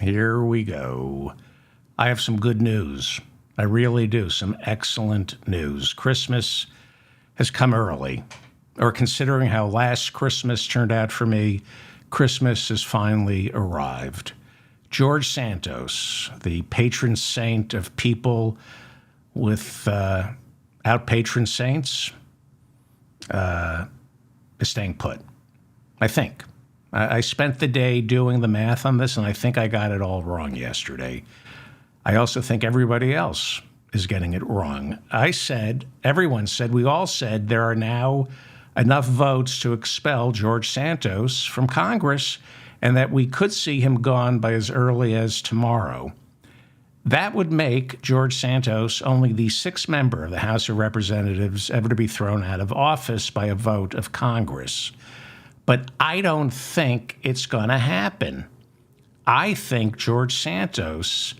Here we go. I have some good news. I really do. Some excellent news. Christmas has come early. Or considering how last Christmas turned out for me, Christmas has finally arrived. George Santos, the patron saint of people without patron saints, is staying put. I think. I spent the day doing the math on this, and I think I got it all wrong yesterday. I also think everybody else is getting it wrong. Everyone said, we all said there are now enough votes to expel George Santos from Congress and that we could see him gone by as early as tomorrow. That would make George Santos only the sixth member of the House of Representatives ever to be thrown out of office by a vote of Congress. But I don't think it's going to happen. I think George Santos,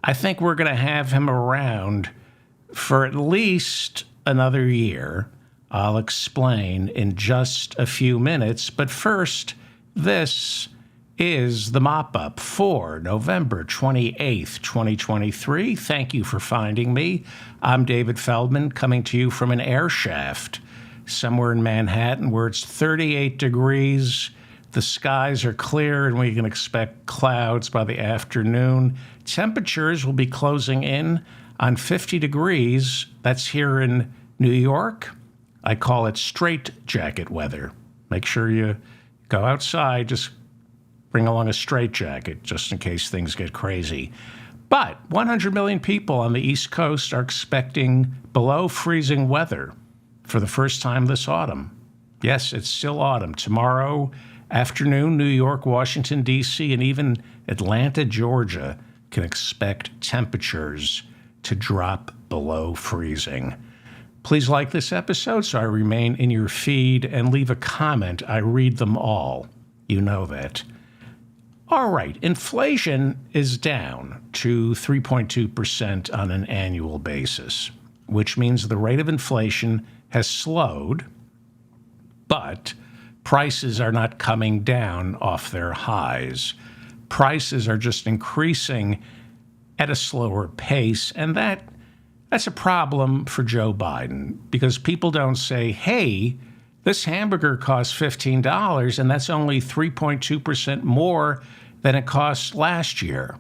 I think we're going to have him around for at least another year. I'll explain in just a few minutes. But first, this is the mop-up for November 28th, 2023. Thank you for finding me. I'm David Feldman, coming to you from an air shaft somewhere in Manhattan where it's 38 degrees. The skies are clear and we can expect clouds by the afternoon. Temperatures will be closing in on 50 degrees. That's here in New York. I call it straight jacket weather. Make sure you go outside, just bring along a straight jacket just in case things get crazy. But 100 million people on the East Coast are expecting below freezing weather for the first time this autumn. Yes, it's still autumn. Tomorrow afternoon, New York, Washington, D.C., and even Atlanta, Georgia can expect temperatures to drop below freezing. Please like this episode so I remain in your feed and leave a comment. I read them all. You know that. All right, inflation is down to 3.2% on an annual basis, which means the rate of inflation has slowed, but prices are not coming down off their highs. Prices are just increasing at a slower pace, and that's a problem for Joe Biden because people don't say, hey, this hamburger costs $15 and that's only 3.2% more than it cost last year.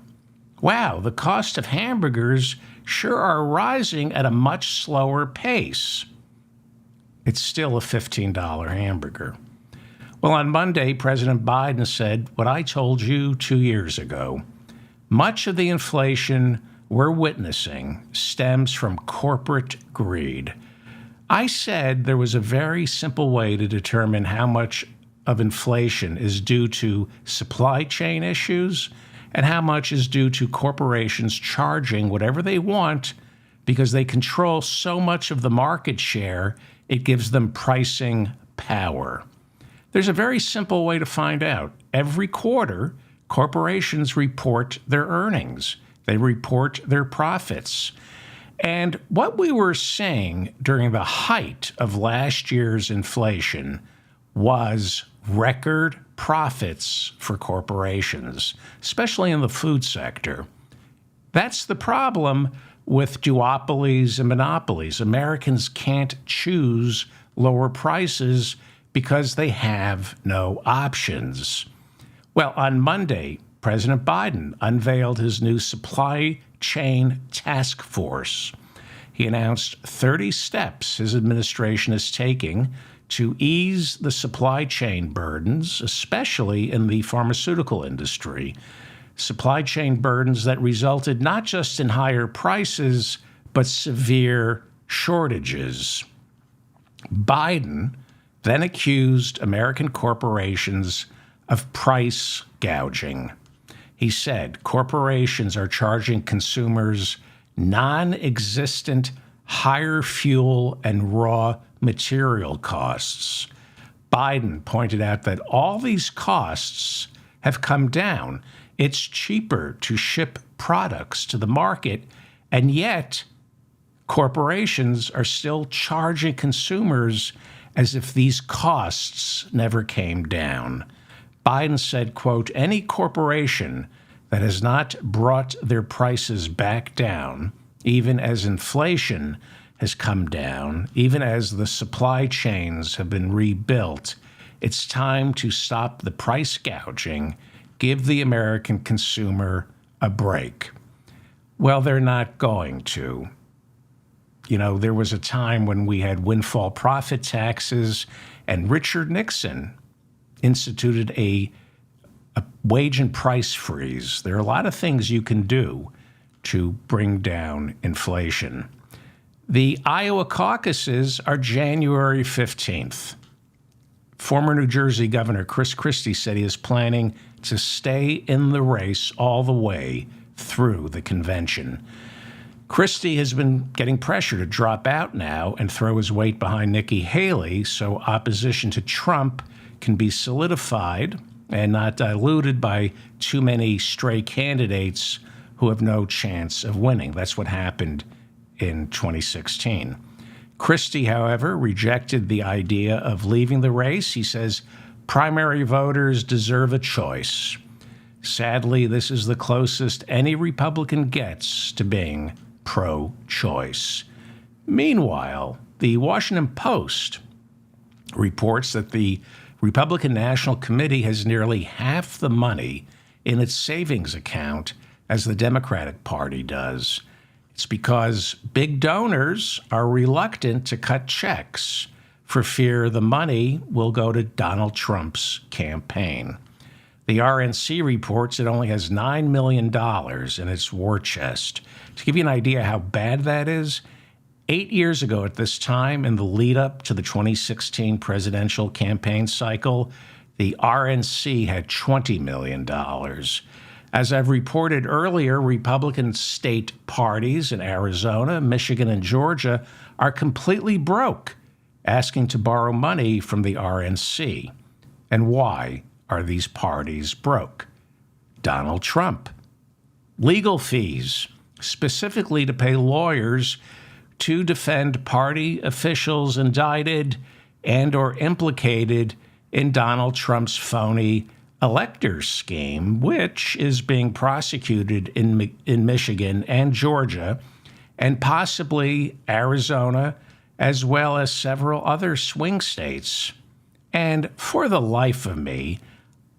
Wow, the cost of hamburgers sure are rising at a much slower pace. It's still a $15 hamburger. Well, on Monday, President Biden said what I told you 2 years ago. Much of the inflation we're witnessing stems from corporate greed. I said there was a very simple way to determine how much of inflation is due to supply chain issues and how much is due to corporations charging whatever they want because they control so much of the market share, it gives them pricing power. There's a very simple way to find out. Every quarter, corporations report their earnings. They report their profits. And what we were seeing during the height of last year's inflation was record profits for corporations, especially in the food sector. That's the problem with duopolies and monopolies. Americans can't choose lower prices because they have no options. Well, on Monday, President Biden unveiled his new supply chain task force. He announced 30 steps his administration is taking to ease the supply chain burdens, especially in the pharmaceutical industry. Supply chain burdens that resulted not just in higher prices, but severe shortages. Biden then accused American corporations of price gouging. He said corporations are charging consumers non-existent higher fuel and raw material costs. Biden pointed out that all these costs have come down. It's cheaper to ship products to the market, and yet corporations are still charging consumers as if these costs never came down. Biden said, quote, any corporation that has not brought their prices back down, even as inflation has come down, even as the supply chains have been rebuilt. It's time to stop the price gouging, give the American consumer a break. Well, they're not going to. You know, there was a time when we had windfall profit taxes, and Richard Nixon instituted a wage and price freeze. There are a lot of things you can do to bring down inflation. The Iowa caucuses are January 15th. Former New Jersey Governor Chris Christie said he is planning to stay in the race all the way through the convention. Christie has been getting pressure to drop out now and throw his weight behind Nikki Haley so opposition to Trump can be solidified and not diluted by too many stray candidates who have no chance of winning. That's what happened in 2016. Christie, however, rejected the idea of leaving the race. He says primary voters deserve a choice. Sadly, this is the closest any Republican gets to being pro-choice. Meanwhile, the Washington Post reports that the Republican National Committee has nearly half the money in its savings account as the Democratic Party does. It's because big donors are reluctant to cut checks for fear the money will go to Donald Trump's campaign. The RNC reports it only has $9 million in its war chest. To give you an idea how bad that is, 8 years ago at this time, in the lead up to the 2016 presidential campaign cycle, the RNC had $20 million. As I've reported earlier, Republican state parties in Arizona, Michigan, and Georgia are completely broke, asking to borrow money from the RNC. And why are these parties broke? Donald Trump. Legal fees, specifically to pay lawyers to defend party officials indicted and or implicated in Donald Trump's phony electors scheme, which is being prosecuted in Michigan and Georgia and possibly Arizona, as well as several other swing states. And for the life of me,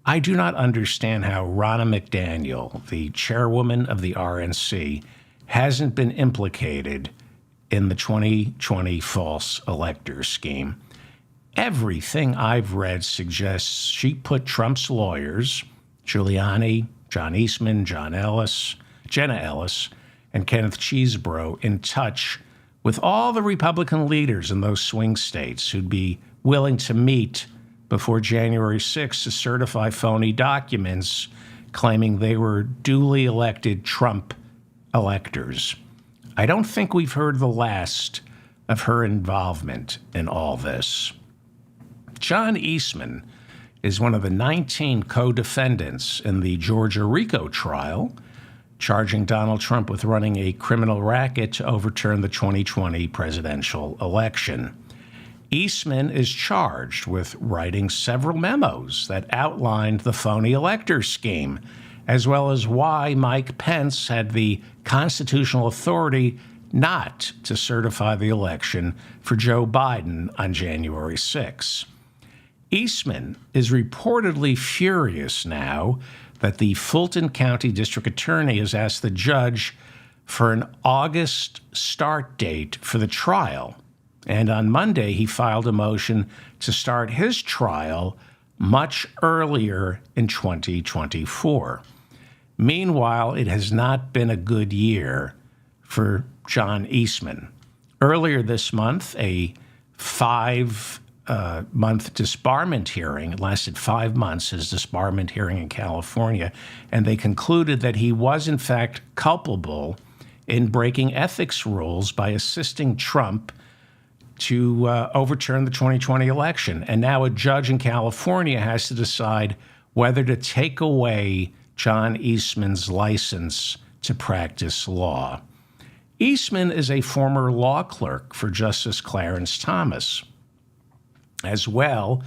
I do not understand how Ronna McDaniel, the chairwoman of the RNC, hasn't been implicated in the 2020 false electors scheme. Everything I've read suggests she put Trump's lawyers, Giuliani, John Eastman, Jenna Ellis, and Kenneth Chesebro, in touch with all the Republican leaders in those swing states who'd be willing to meet before January 6th to certify phony documents claiming they were duly elected Trump electors. I don't think we've heard the last of her involvement in all this. John Eastman is one of the 19 co-defendants in the Georgia RICO trial, charging Donald Trump with running a criminal racket to overturn the 2020 presidential election. Eastman is charged with writing several memos that outlined the phony electors scheme, as well as why Mike Pence had the constitutional authority not to certify the election for Joe Biden on January 6. Eastman is reportedly furious now that the Fulton County District Attorney has asked the judge for an August start date for the trial. And on Monday, he filed a motion to start his trial much earlier in 2024. Meanwhile, it has not been a good year for John Eastman. Earlier this month, a 5-month disbarment hearing, it lasted 5 months, his disbarment hearing in California, and they concluded that he was in fact culpable in breaking ethics rules by assisting Trump to overturn the 2020 election. And now a judge in California has to decide whether to take away John Eastman's license to practice law. Eastman is a former law clerk for Justice Clarence Thomas, as well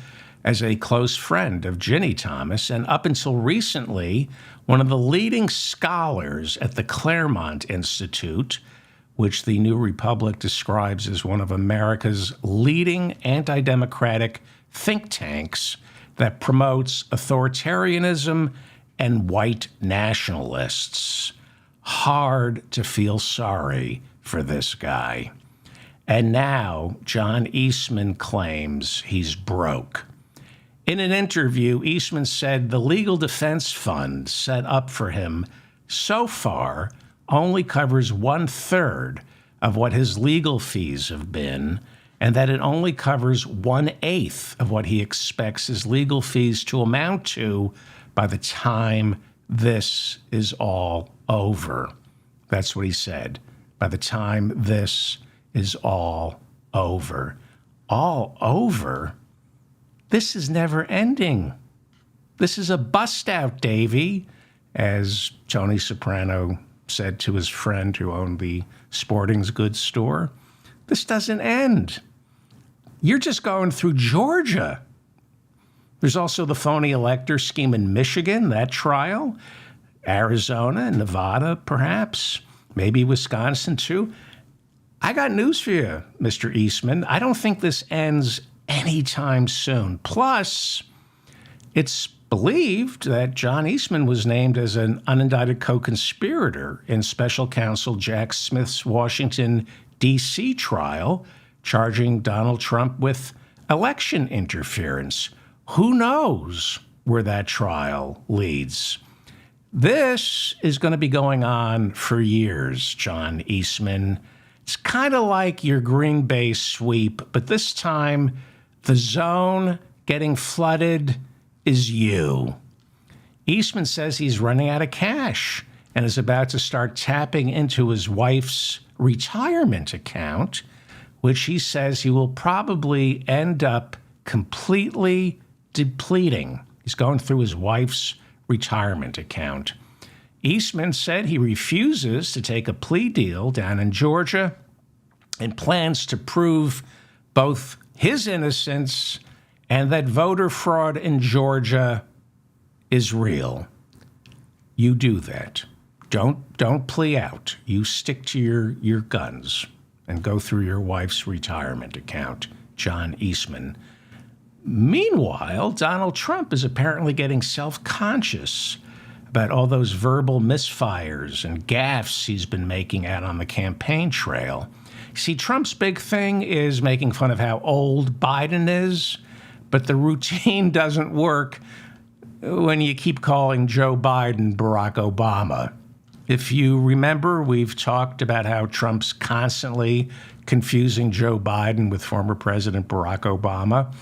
as a close friend of Ginny Thomas, and up until recently, one of the leading scholars at the Claremont Institute, which the New Republic describes as one of America's leading anti-democratic think tanks that promotes authoritarianism and white nationalists. Hard to feel sorry for this guy. And now John Eastman claims he's broke. In an interview, Eastman said the legal defense fund set up for him so far only covers 1/3 of what his legal fees have been, and that it only covers 1/8 of what he expects his legal fees to amount to by the time this is all over. That's what he said. By the time this is all over. All over? This is never ending. This is a bust out, Davy, as Tony Soprano said to his friend who owned the sporting goods store. This doesn't end. You're just going through Georgia. There's also the phony elector scheme in Michigan, that trial. Arizona, Nevada, perhaps. Maybe Wisconsin, too. I got news for you, Mr. Eastman. I don't think this ends anytime soon. Plus, it's believed that John Eastman was named as an unindicted co-conspirator in special counsel Jack Smith's Washington, D.C. trial, charging Donald Trump with election interference. Who knows where that trial leads? This is going to be going on for years, John Eastman. It's kind of like your Green Bay sweep, but this time the zone getting flooded is you. Eastman says he's running out of cash and is about to start tapping into his wife's retirement account, which he says he will probably end up completely depleting. He's going through his wife's retirement account. Eastman said he refuses to take a plea deal down in Georgia and plans to prove both his innocence and that voter fraud in Georgia is real. You do that. Don't plea out. You stick to your guns and go through your wife's retirement account, John Eastman. Meanwhile, Donald Trump is apparently getting self-conscious about all those verbal misfires and gaffes he's been making out on the campaign trail. See, Trump's big thing is making fun of how old Biden is, but the routine doesn't work when you keep calling Joe Biden Barack Obama. If you remember, we've talked about how Trump's constantly confusing Joe Biden with former President Barack Obama.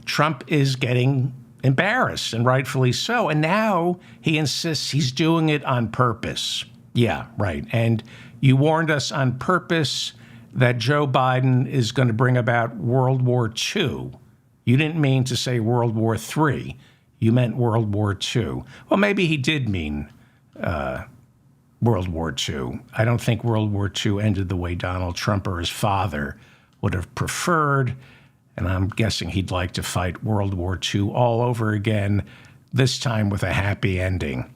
Trump is getting embarrassed, and rightfully so. And now he insists he's doing it on purpose. Yeah, right. And you warned us on purpose that Joe Biden is going to bring about World War II. You didn't mean to say World War III. You meant World War II. Well, maybe he did mean World War II. I don't think World War II ended the way Donald Trump or his father would have preferred. And I'm guessing he'd like to fight World War II all over again, this time with a happy ending.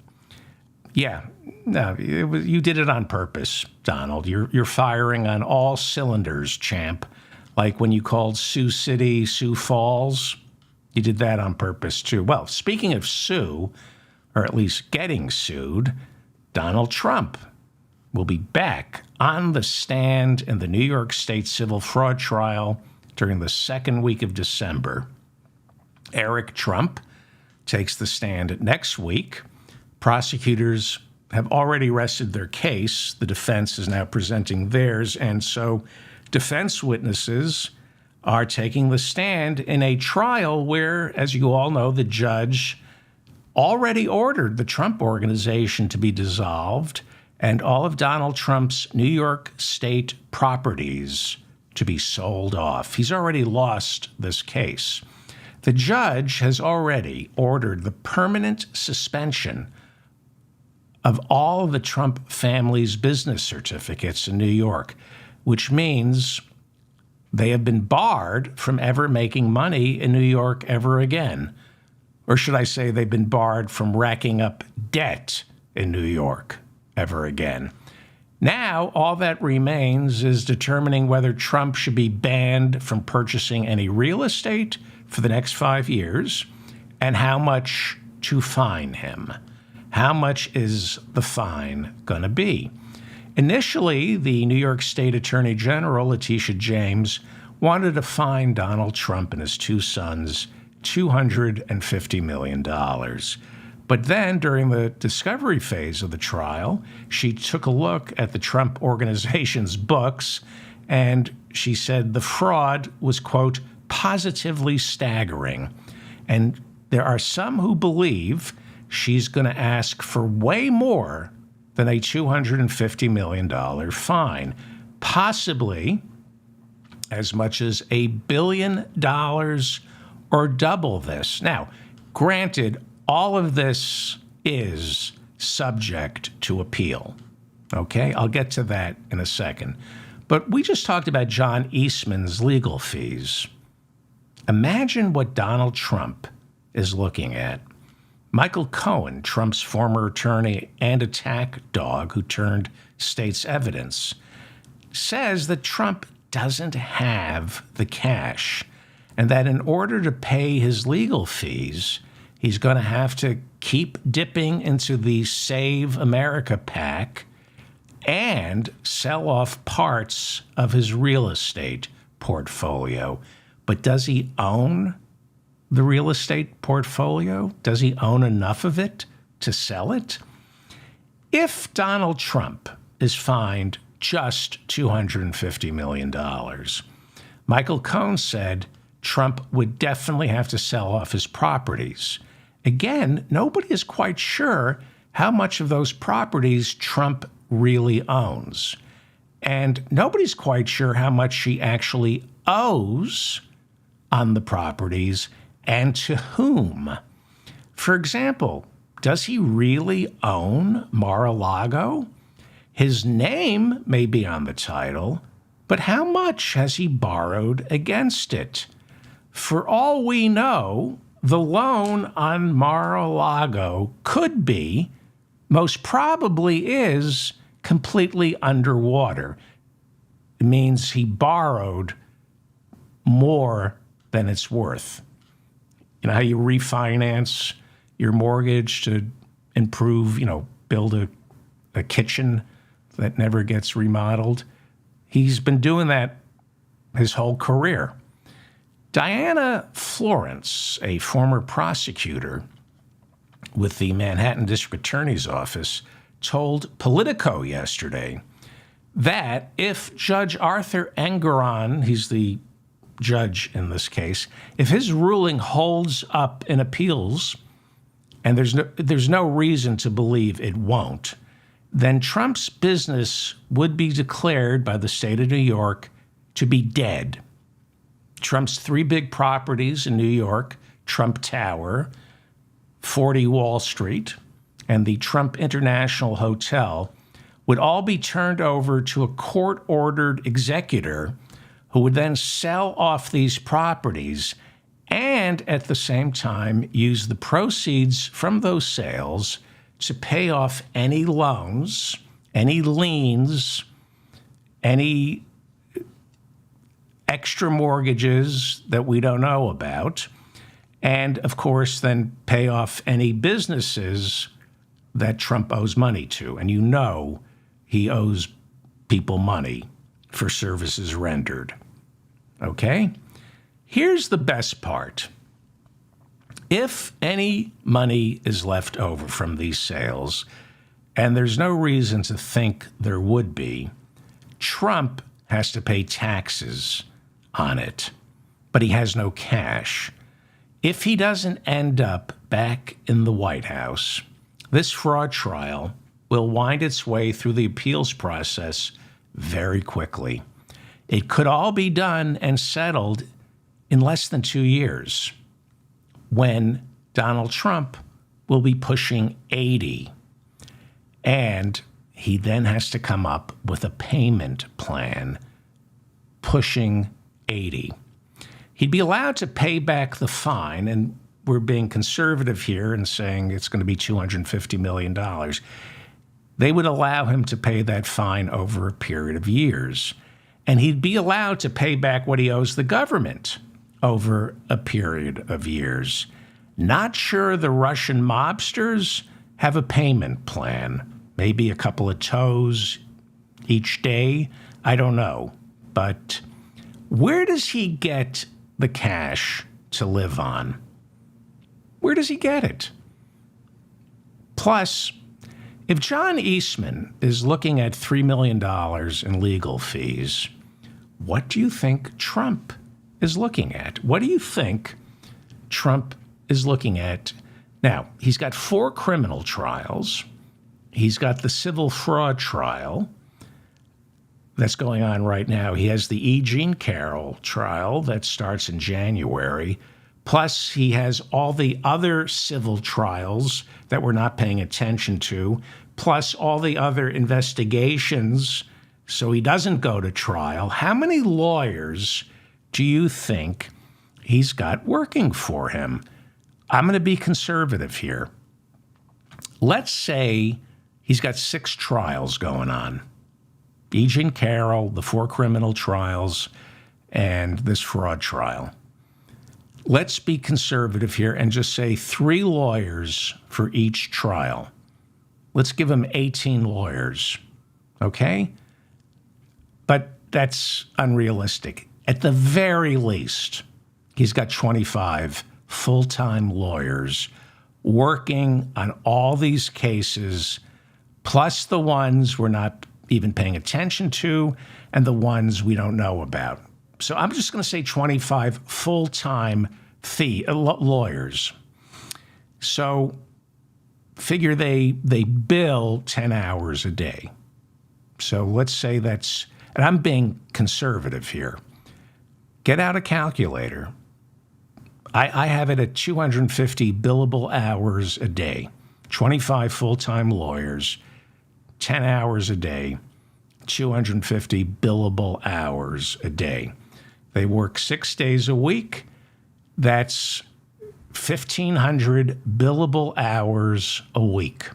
Yeah, no, you did it on purpose, Donald. You're firing on all cylinders, champ. Like when you called Sioux City Sioux Falls, you did that on purpose too. Well, speaking of sue, or at least getting sued, Donald Trump will be back on the stand in the New York State civil fraud trial during the second week of December. Eric Trump takes the stand next week. Prosecutors have already rested their case. The defense is now presenting theirs. And so defense witnesses are taking the stand in a trial where, as you all know, the judge already ordered the Trump Organization to be dissolved and all of Donald Trump's New York State properties to be sold off. He's already lost this case. The judge has already ordered the permanent suspension of all of the Trump family's business certificates in New York, which means They have been barred from ever making money in New York ever again. Or should I say they've been barred from racking up debt in New York ever again. Now, all that remains is determining whether Trump should be banned from purchasing any real estate for the next 5 years and how much to fine him. How much is the fine going to be? Initially, the New York State Attorney General, Letitia James, wanted to fine Donald Trump and his two sons $250 million. But then, during the discovery phase of the trial, she took a look at the Trump Organization's books, and she said the fraud was, quote, positively staggering. And there are some who believe she's going to ask for way more than a $250 million fine, possibly as much as $1 billion or double this. Now, granted, all of this is subject to appeal. Okay, I'll get to that in a second. But we just talked about John Eastman's legal fees. Imagine what Donald Trump is looking at. Michael Cohen, Trump's former attorney and attack dog who turned state's evidence, says that Trump doesn't have the cash and that in order to pay his legal fees, he's going to have to keep dipping into the Save America PAC and sell off parts of his real estate portfolio. But does he own the real estate portfolio? Does he own enough of it to sell it? If Donald Trump is fined just $250 million, Michael Cohen said Trump would definitely have to sell off his properties. Again, nobody is quite sure how much of those properties Trump really owns. And nobody's quite sure how much he actually owes on the properties and to whom. For example, does he really own Mar-a-Lago? His name may be on the title, but how much has he borrowed against it? For all we know, the loan on Mar-a-Lago could be, most probably is, completely underwater. It means he borrowed more than it's worth. You know how you refinance your mortgage to improve, build a kitchen that never gets remodeled? He's been doing that his whole career. Diana Florence, a former prosecutor with the Manhattan District Attorney's Office, told Politico yesterday that if Judge Arthur Engoron, he's the judge in this case, if his ruling holds up in appeals, and there's no reason to believe it won't, then Trump's business would be declared by the state of New York to be dead. Trump's three big properties in New York, Trump Tower, 40 Wall Street, and the Trump International Hotel, would all be turned over to a court-ordered executor who would then sell off these properties and at the same time use the proceeds from those sales to pay off any loans, any liens, any extra mortgages that we don't know about, and of course then pay off any businesses that Trump owes money to. And he owes people money for services rendered. Okay? Here's the best part. If any money is left over from these sales, and there's no reason to think there would be, Trump has to pay taxes on it, but he has no cash. If he doesn't end up back in the White House, this fraud trial will wind its way through the appeals process very quickly. It could all be done and settled in less than 2 years, when Donald Trump will be pushing 80. And he then has to come up with a payment plan pushing $180. He'd be allowed to pay back the fine, and we're being conservative here and saying it's going to be $250 million. They would allow him to pay that fine over a period of years. And he'd be allowed to pay back what he owes the government over a period of years. Not sure the Russian mobsters have a payment plan. Maybe a couple of toes each day. I don't know. But where does he get the cash to live on? Where does he get it? Plus, if John Eastman is looking at $3 million in legal fees, what do you think Trump is looking at? What do you think Trump is looking at? Now, he's got 4 criminal trials. He's got the civil fraud trial that's going on right now. He has the E. Jean Carroll trial that starts in January. Plus, he has all the other civil trials that we're not paying attention to, plus all the other investigations, so he doesn't go to trial. How many lawyers do you think he's got working for him? I'm going to be conservative here. Let's say he's got 6 trials going on. E. Jean Carroll, the 4 criminal trials, and this fraud trial. Let's be conservative here and just say 3 lawyers for each trial. Let's give him 18 lawyers, okay? But that's unrealistic. At the very least, he's got 25 full-time lawyers working on all these cases, plus the ones we're not even paying attention to and the ones we don't know about. So I'm just going to say 25 full-time lawyers. So figure they bill 10 hours a day. So let's say that's, and I'm being conservative here. Get out a calculator. I have it at 250 billable hours a day, 25 full-time lawyers, 10 hours a day, 250 billable hours a day. They work 6 days a week. That's 1,500 billable hours a week.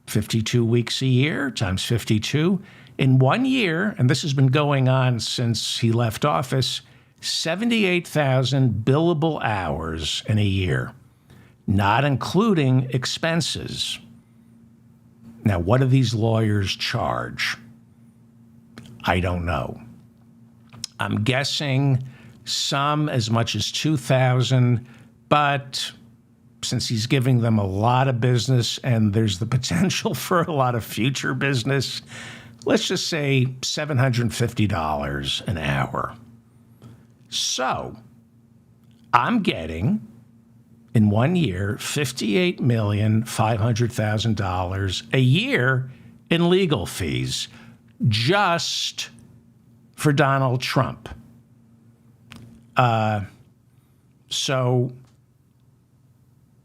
52 weeks a year times 52. In 1 year, and this has been going on since he left office, 78,000 billable hours in a year, not including expenses. Now, what do these lawyers charge? I don't know. I'm guessing some as much as $2,000, but since he's giving them a lot of business and there's the potential for a lot of future business, let's just say $750 an hour. So I'm getting, in 1 year, $58,500,000 a year in legal fees just for Donald Trump. So,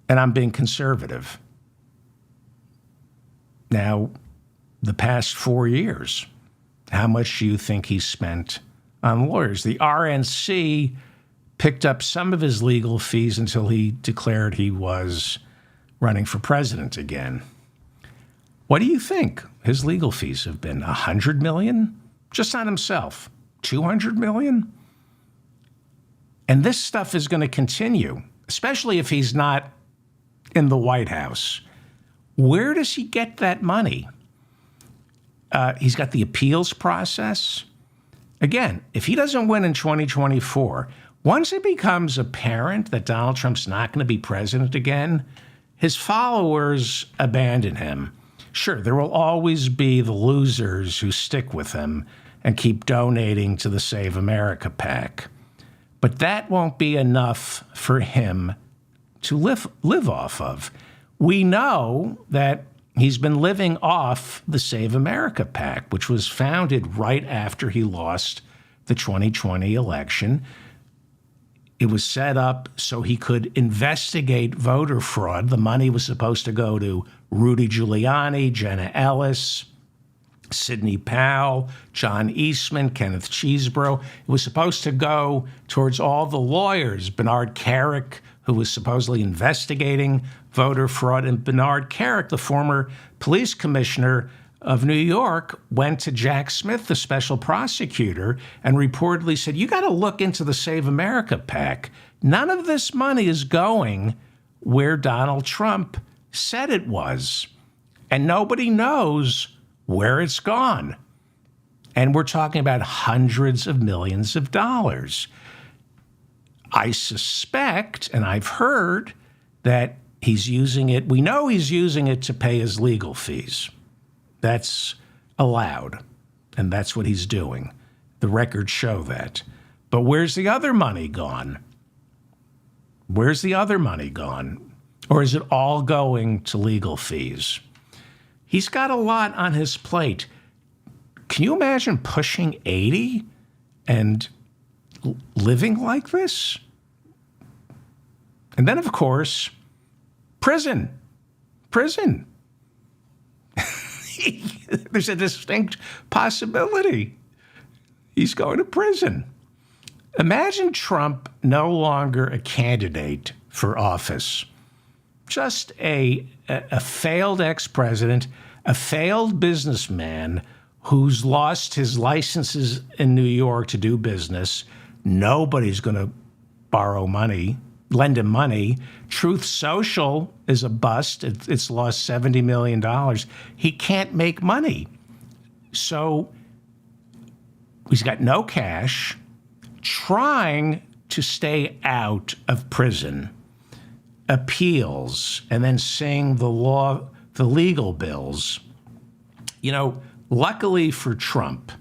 and I'm being conservative. Now, the past 4 years, how much do you think he spent on lawyers? The RNC picked up some of his legal fees until he declared he was running for president again. What do you think his legal fees have been? $100 million? Just on himself. $200 million? And this stuff is going to continue, especially if he's not in the White House. Where does he get that money? He's got the appeals process. Again, if he doesn't win in 2024, once it becomes apparent that Donald Trump's not going to be president again, his followers abandon him. Sure, there will always be the losers who stick with him and keep donating to the Save America PAC. But that won't be enough for him to live off of. We know that he's been living off the Save America PAC, which was founded right after he lost the 2020 election. It was set up so he could investigate voter fraud. The money was supposed to go to Rudy Giuliani, Jenna Ellis, Sidney Powell, John Eastman, Kenneth Chesebro. It was supposed to go towards all the lawyers, Bernard Kerik, who was supposedly investigating voter fraud, and Bernard Kerik, the former police commissioner of New York, went to Jack Smith, the special prosecutor, and reportedly said, you got to look into the Save America PAC. None of this money is going where Donald Trump said it was, and nobody knows where it's gone. And we're talking about hundreds of millions of dollars. I suspect, and I've heard, that he's using it, we know he's using it to pay his legal fees. That's allowed, and that's what he's doing. The records show that. But where's the other money gone? Where's the other money gone? Or is it all going to legal fees? He's got a lot on his plate. Can you imagine pushing 80 and living like this? And then, of course, prison. There's a distinct possibility he's going to prison. Imagine Trump no longer a candidate for office, just a failed ex-president, a failed businessman who's lost his licenses in New York to do business. Nobody's going to borrow money, lend him money. Truth Social is a bust. It's lost $70 million. He can't make money. So he's got no cash, trying to stay out of prison, appeals, and then seeing the legal bills. You know, luckily for Trump,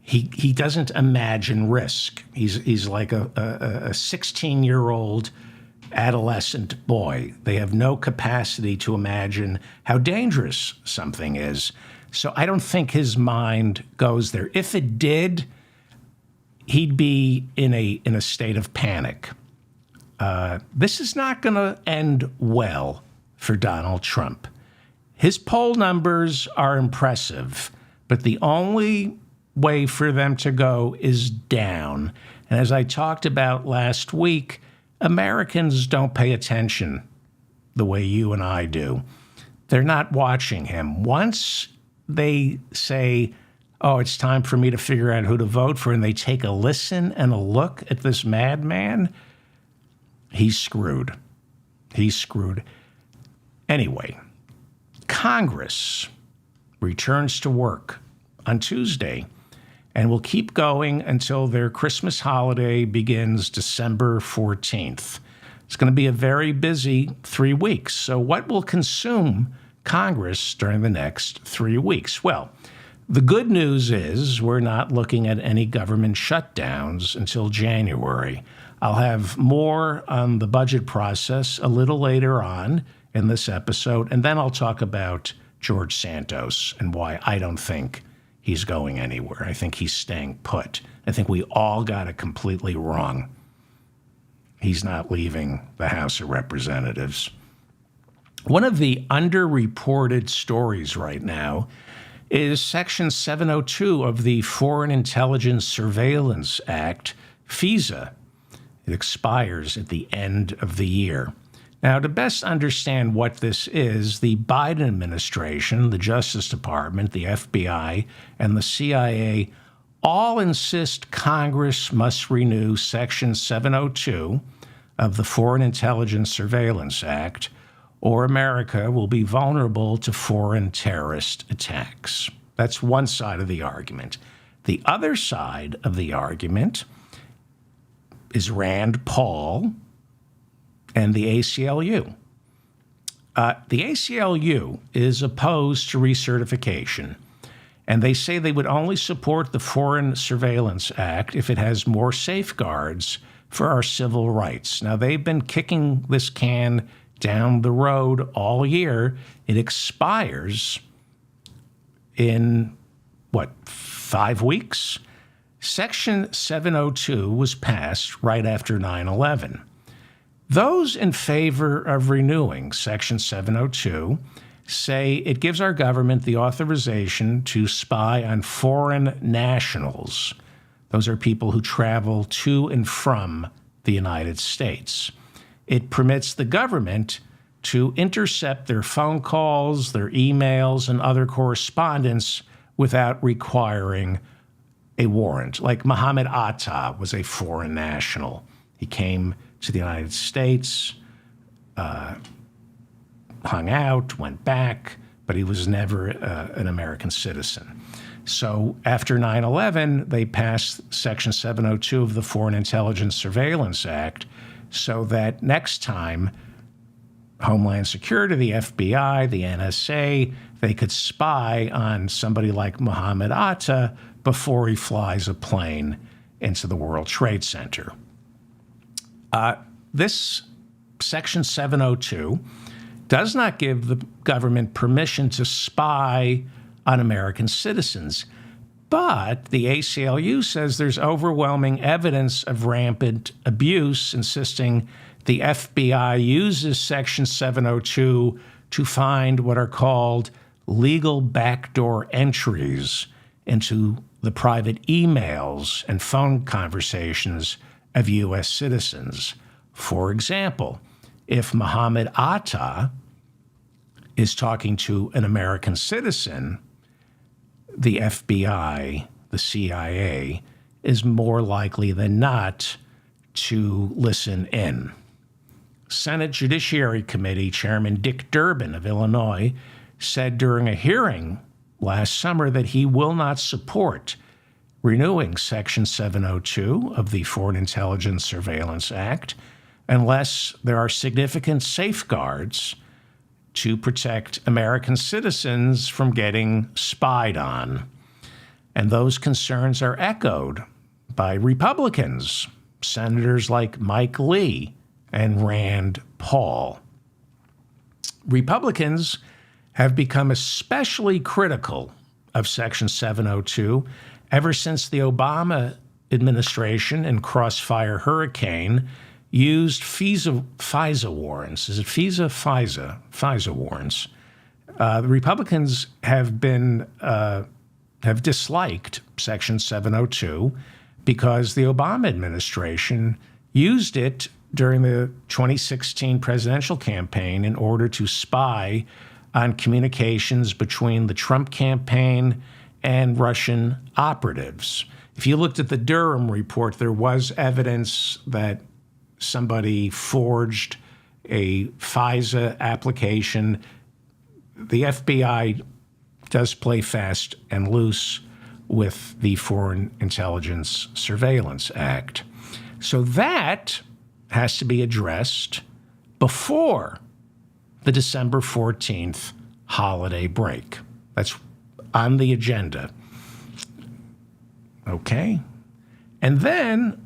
he doesn't imagine risk. He's like a 16-year-old adolescent boy. They have no capacity to imagine how dangerous something is. So I don't think his mind goes there. If it did, he'd be in a state of panic. This is not going to end well for Donald Trump. His poll numbers are impressive, but the only way for them to go is down. And as I talked about last week, Americans don't pay attention the way you and I do. They're not watching him. Once they say, oh, it's time for me to figure out who to vote for, and they take a listen and a look at this madman, he's screwed. He's screwed. Anyway, Congress returns to work on Tuesday and will keep going until their Christmas holiday begins December 14th. It's going to be a very busy 3 weeks. So what will consume Congress during the next 3 weeks? Well, the good news is we're not looking at any government shutdowns until January. I'll have more on the budget process a little later on in this episode, and then I'll talk about George Santos and why I don't think he's going anywhere. I think he's staying put. I think we all got it completely wrong. He's not leaving the House of Representatives. One of the underreported stories right now is Section 702 of the Foreign Intelligence Surveillance Act, FISA. It expires at the end of the year. Now, to best understand what this is, the Biden administration, the Justice Department, the FBI, and the CIA all insist Congress must renew Section 702 of the Foreign Intelligence Surveillance Act, or America will be vulnerable to foreign terrorist attacks. That's one side of the argument. The other side of the argument is Rand Paul and the ACLU. The ACLU is opposed to recertification, and they say they would only support the Foreign Surveillance Act if it has more safeguards for our civil rights. Now, they've been kicking this can down the road all year. It expires in, 5 weeks? Section 702 was passed right after 9/11. Those in favor of renewing Section 702 say it gives our government the authorization to spy on foreign nationals. Those are people who travel to and from the United States. It permits the government to intercept their phone calls, their emails, and other correspondence without requiring a warrant. Like Mohammed Atta was a foreign national. He came to the United States, hung out, went back, but he was never an American citizen. So after 9/11, they passed Section 702 of the Foreign Intelligence Surveillance Act so that next time Homeland Security, the FBI, the NSA, they could spy on somebody like Mohammed Atta before he flies a plane into the World Trade Center. This Section 702 does not give the government permission to spy on American citizens. But the ACLU says there's overwhelming evidence of rampant abuse, insisting the FBI uses Section 702 to find what are called legal backdoor entries into the private emails and phone conversations of U.S. citizens. For example, if Mohammed Atta is talking to an American citizen, the FBI, the CIA, is more likely than not to listen in. Senate Judiciary Committee Chairman Dick Durbin of Illinois said during a hearing last summer that he will not support renewing Section 702 of the Foreign Intelligence Surveillance Act unless there are significant safeguards to protect American citizens from getting spied on. And those concerns are echoed by Republicans, senators like Mike Lee and Rand Paul. Republicans have become especially critical of Section 702 ever since the Obama administration and Crossfire Hurricane used FISA warrants. Is it FISA? FISA warrants. The Republicans have disliked Section 702 because the Obama administration used it during the 2016 presidential campaign in order to spy on communications between the Trump campaign and Russian operatives. If you looked at the Durham report, there was evidence that somebody forged a FISA application. The FBI does play fast and loose with the Foreign Intelligence Surveillance Act. So that has to be addressed before the December 14th holiday break. That's on the agenda. Okay? And then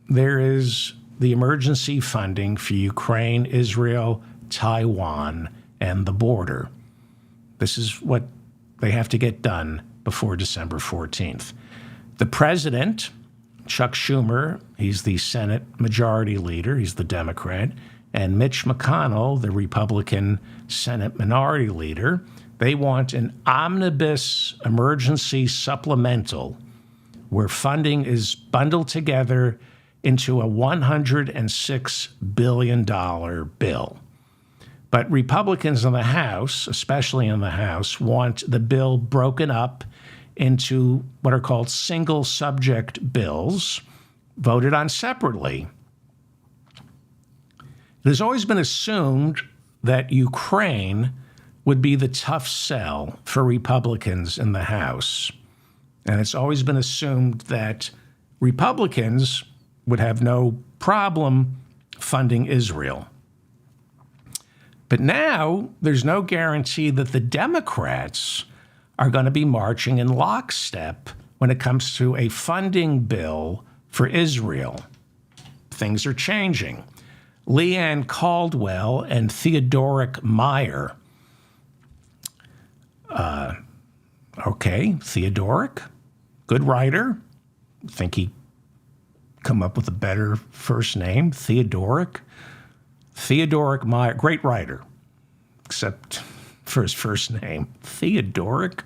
there is the emergency funding for Ukraine, Israel, Taiwan, and the border. This is what they have to get done before December 14th. The president, Chuck Schumer, he's the Senate Majority Leader, he's the Democrat, and Mitch McConnell, the Republican Senate Minority Leader, they want an omnibus emergency supplemental where funding is bundled together into a $106 billion bill. But Republicans in the House, especially in the House, want the bill broken up into what are called single subject bills, voted on separately. It has always been assumed that Ukraine would be the tough sell for Republicans in the House. And it's always been assumed that Republicans would have no problem funding Israel. But now there's no guarantee that the Democrats are going to be marching in lockstep when it comes to a funding bill for Israel. Things are changing. Leanne Caldwell and Theodoric Meyer. Theodoric, good writer. I think he come up with a better first name, Theodoric. Theodoric Meyer, great writer, except for his first name. Theodoric?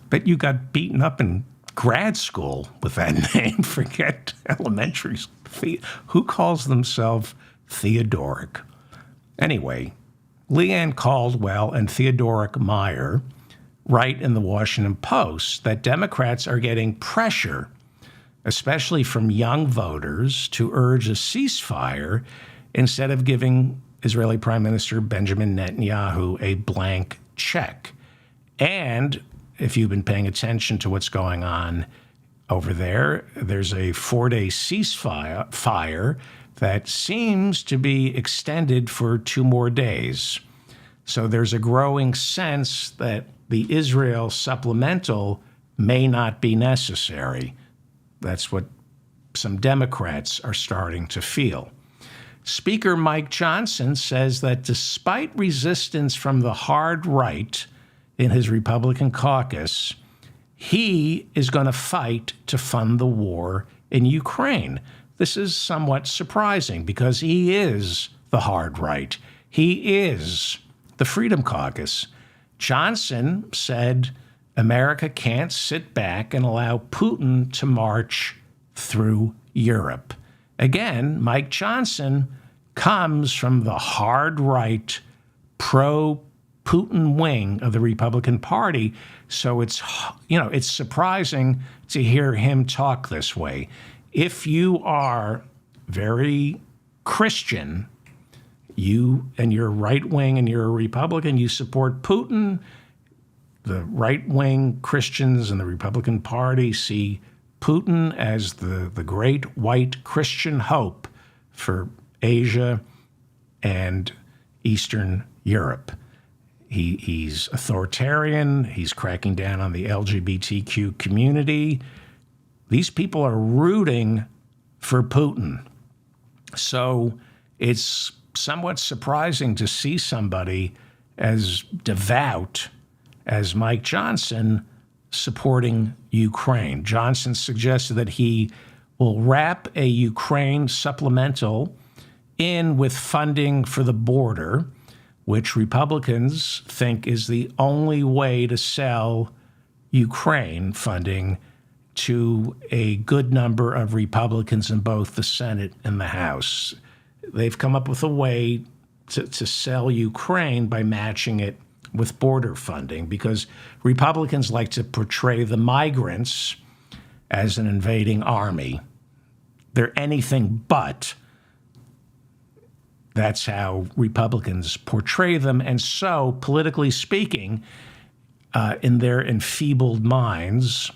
Bet you got beaten up in grad school with that name. Forget elementary school. Who calls themselves Theodoric? Anyway, Leanne Caldwell and Theodoric Meyer write in the Washington Post that Democrats are getting pressure, especially from young voters, to urge a ceasefire instead of giving Israeli Prime Minister Benjamin Netanyahu a blank check. And if you've been paying attention to what's going on over there, there's a 4-day ceasefire that seems to be extended for 2 more days. So there's a growing sense that the Israel supplemental may not be necessary. That's what some Democrats are starting to feel. Speaker Mike Johnson says that despite resistance from the hard right in his Republican caucus, he is going to fight to fund the war in Ukraine. This is somewhat surprising because he is the hard right. He is the Freedom Caucus. Johnson said America can't sit back and allow Putin to march through Europe. Again, Mike Johnson comes from the hard right, pro-Putin wing of the Republican Party. So it's surprising to hear him talk this way. If you are very Christian, you're right wing and you're a Republican, you support Putin, the right wing Christians in the Republican Party see Putin as the great white Christian hope for Asia and Eastern Europe. He's authoritarian. He's cracking down on the LGBTQ community. These people are rooting for Putin. So it's somewhat surprising to see somebody as devout as Mike Johnson supporting Ukraine. Johnson suggested that he will wrap a Ukraine supplemental in with funding for the border, which Republicans think is the only way to sell Ukraine funding to a good number of Republicans in both the Senate and the House. They've come up with a way to sell Ukraine by matching it with border funding, because Republicans like to portray the migrants as an invading army. They're anything but. That's how Republicans portray them. And so, politically speaking, in their enfeebled minds,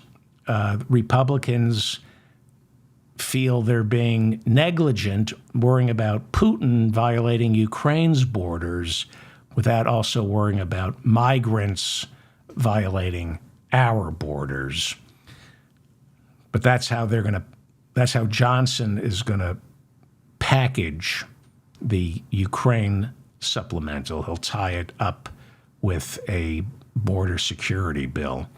Republicans feel they're being negligent, worrying about Putin violating Ukraine's borders without also worrying about migrants violating our borders. But that's how Johnson is going to package the Ukraine supplemental. He'll tie it up with a border security bill.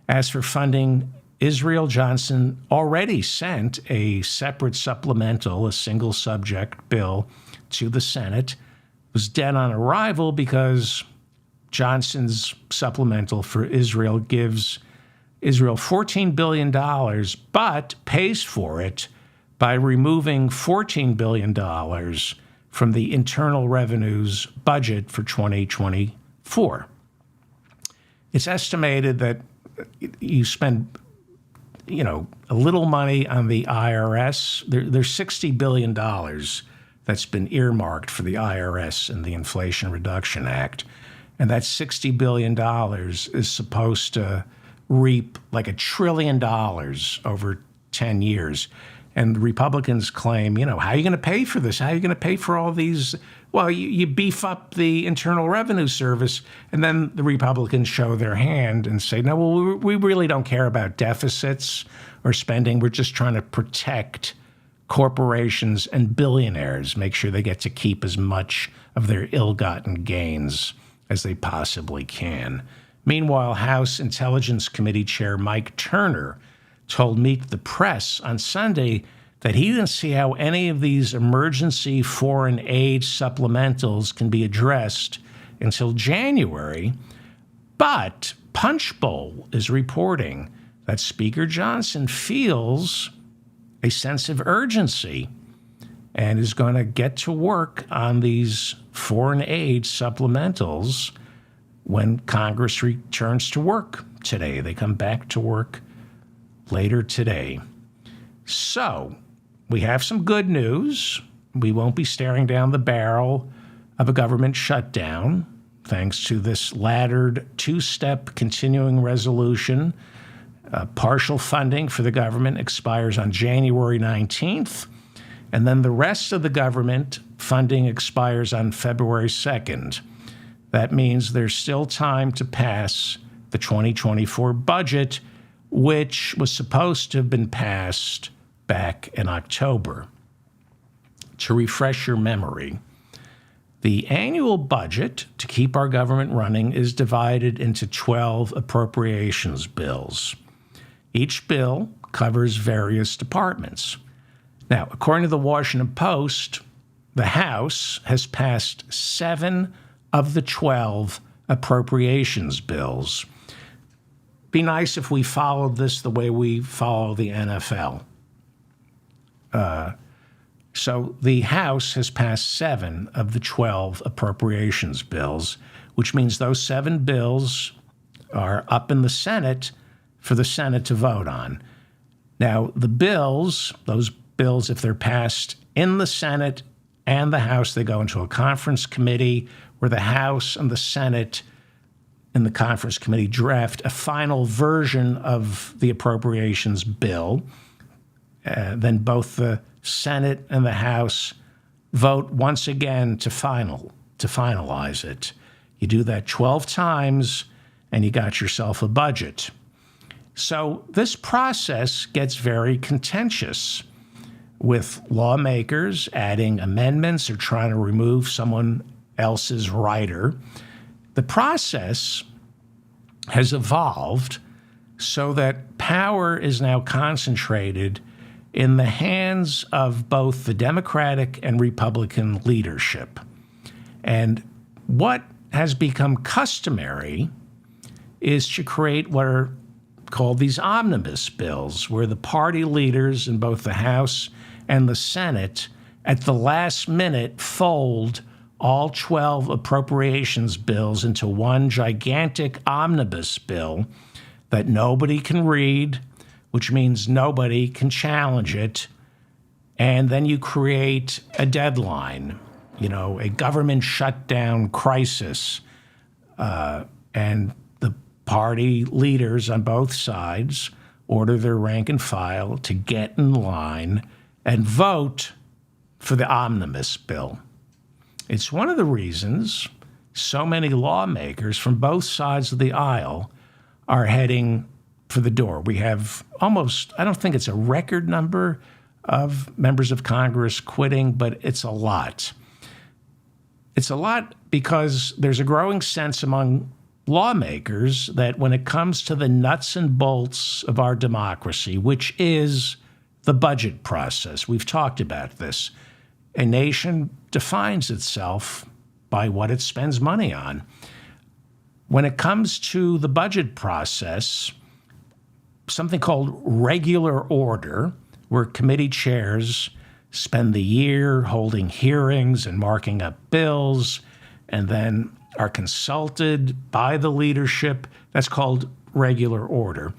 As for funding Israel, Johnson already sent a separate supplemental, a single subject bill, to the Senate. It was dead on arrival because Johnson's supplemental for Israel gives Israel $14 billion, but pays for it by removing $14 billion from the Internal Revenue's budget for 2024. It's estimated that you spend, a little money on the IRS. There's $60 billion that's been earmarked for the IRS in the Inflation Reduction Act. And that $60 billion is supposed to reap like $1 trillion over 10 years. And the Republicans claim, how are you going to pay for this? How are you going to pay for all these? Well, you beef up the Internal Revenue Service, and then the Republicans show their hand and say, no, well, we really don't care about deficits or spending. We're just trying to protect corporations and billionaires, make sure they get to keep as much of their ill-gotten gains as they possibly can. Meanwhile, House Intelligence Committee Chair Mike Turner told Meet the Press on Sunday that he didn't see how any of these emergency foreign aid supplementals can be addressed until January. But Punchbowl is reporting that Speaker Johnson feels a sense of urgency and is going to get to work on these foreign aid supplementals when Congress returns to work today. They come back to work later today. So we have some good news. We won't be staring down the barrel of a government shutdown, thanks to this laddered two-step continuing resolution. Partial funding for the government expires on January 19th, and then the rest of the government funding expires on February 2nd. That means there's still time to pass the 2024 budget, which was supposed to have been passed back in October. To refresh your memory, the annual budget to keep our government running is divided into 12 appropriations bills. Each bill covers various departments. Now, according to the Washington Post, the House has passed 7 of the 12 appropriations bills. Be nice if we followed this the way we follow the NFL. So the House has passed 7 of the 12 appropriations bills, which means those 7 bills are up in the Senate for the Senate to vote on. Now, the bills, those bills, if they're passed in the Senate and the House, they go into a conference committee where the House and the Senate in the conference committee draft a final version of the appropriations bill. Then both the Senate and the House vote once again to finalize it. You do that 12 times, and you got yourself a budget. So this process gets very contentious, with lawmakers adding amendments or trying to remove someone else's rider. The process has evolved so that power is now concentrated in the hands of both the Democratic and Republican leadership. And what has become customary is to create what are called these omnibus bills, where the party leaders in both the House and the Senate at the last minute fold all 12 appropriations bills into one gigantic omnibus bill that nobody can read, which means nobody can challenge it. And then you create a deadline, a government shutdown crisis. And the party leaders on both sides order their rank and file to get in line and vote for the omnibus bill. It's one of the reasons so many lawmakers from both sides of the aisle are heading for the door. We have I don't think it's a record number of members of Congress quitting, but it's a lot. It's a lot because there's a growing sense among lawmakers that when it comes to the nuts and bolts of our democracy, which is the budget process, we've talked about this. A nation defines itself by what it spends money on. When it comes to the budget process, something called regular order, where committee chairs spend the year holding hearings and marking up bills, and then are consulted by the leadership, that's called regular order.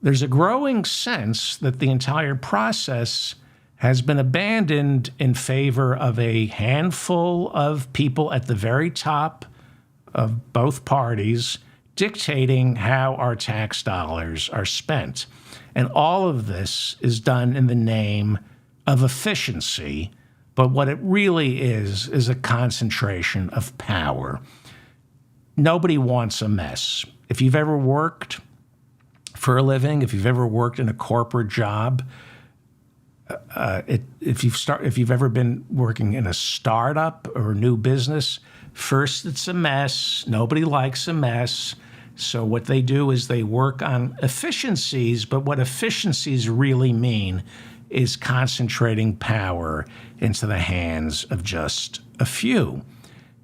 There's a growing sense that the entire process has been abandoned in favor of a handful of people at the very top of both parties dictating how our tax dollars are spent. And all of this is done in the name of efficiency, but what it really is a concentration of power. Nobody wants a mess. If you've ever worked for a living, if you've ever worked in a corporate job, if you've ever been working in a startup or a new business, first it's a mess. Nobody likes a mess. So what they do is they work on efficiencies, but what efficiencies really mean is concentrating power into the hands of just a few.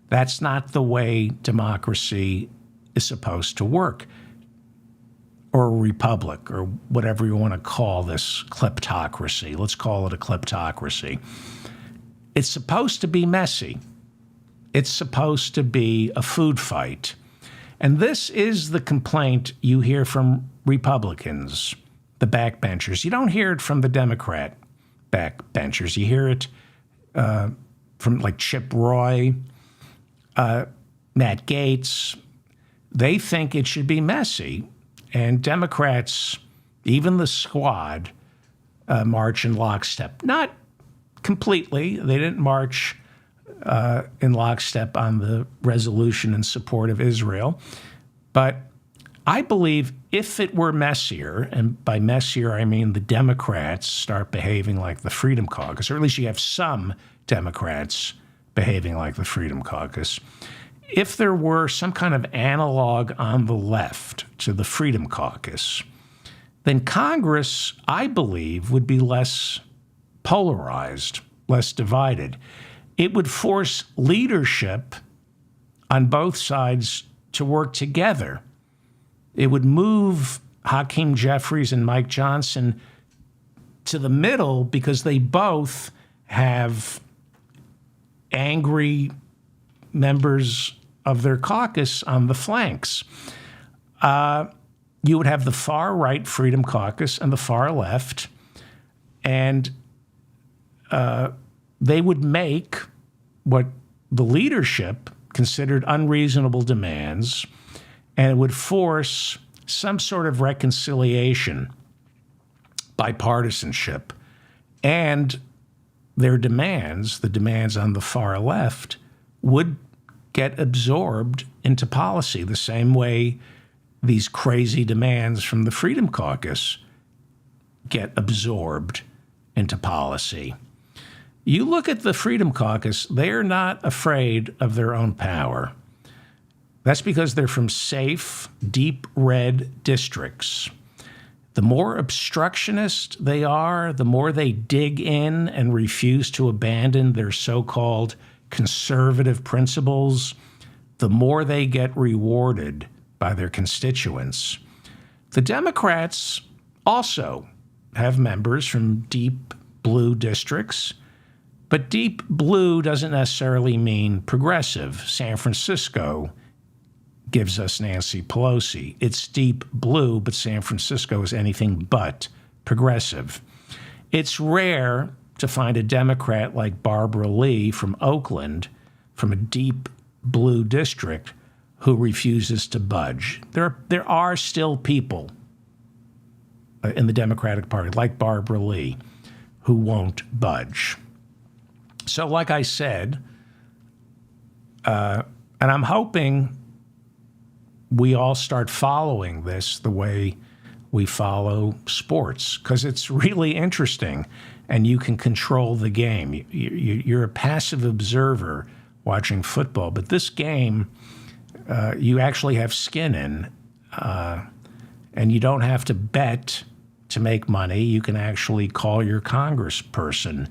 That's not the way democracy is supposed to work, or a republic, or whatever you want to call this kleptocracy. Let's call it a kleptocracy. It's supposed to be messy. It's supposed to be a food fight. And this is the complaint you hear from Republicans, the backbenchers. You don't hear it from the Democrat backbenchers. You hear it from like Chip Roy, Matt Gaetz. They think it should be messy. And Democrats, even the squad, march in lockstep. Not completely. They didn't march in lockstep on the resolution in support of Israel. But I believe if it were messier, and by messier I mean the Democrats start behaving like the Freedom Caucus, or at least you have some Democrats behaving like the Freedom Caucus. If there were some kind of analog on the left to the Freedom Caucus, then Congress, I believe, would be less polarized, less divided. It would force leadership on both sides to work together. It would move Hakeem Jeffries and Mike Johnson to the middle because they both have angry members of their caucus on the flanks. You would have the far-right Freedom Caucus and the far left, and they would make what the leadership considered unreasonable demands, and it would force some sort of reconciliation, bipartisanship, and their demands, the demands on the far left, would get absorbed into policy the same way these crazy demands from the Freedom Caucus get absorbed into policy. You look at the Freedom Caucus, they're not afraid of their own power. That's because they're from safe, deep red districts. The more obstructionist they are, the more they dig in and refuse to abandon their so-called conservative principles, the more they get rewarded by their constituents. The Democrats also have members from deep blue districts, but deep blue doesn't necessarily mean progressive. San Francisco gives us Nancy Pelosi. It's deep blue, but San Francisco is anything but progressive. It's rare to find a Democrat like Barbara Lee from Oakland, from a deep blue district, who refuses to budge. There are still people in the Democratic Party, like Barbara Lee, who won't budge. So like I said, and I'm hoping we all start following this the way we follow sports, because it's really interesting and you can control the game. You're a passive observer watching football, but this game you actually have skin in, and you don't have to bet to make money. You can actually call your congressperson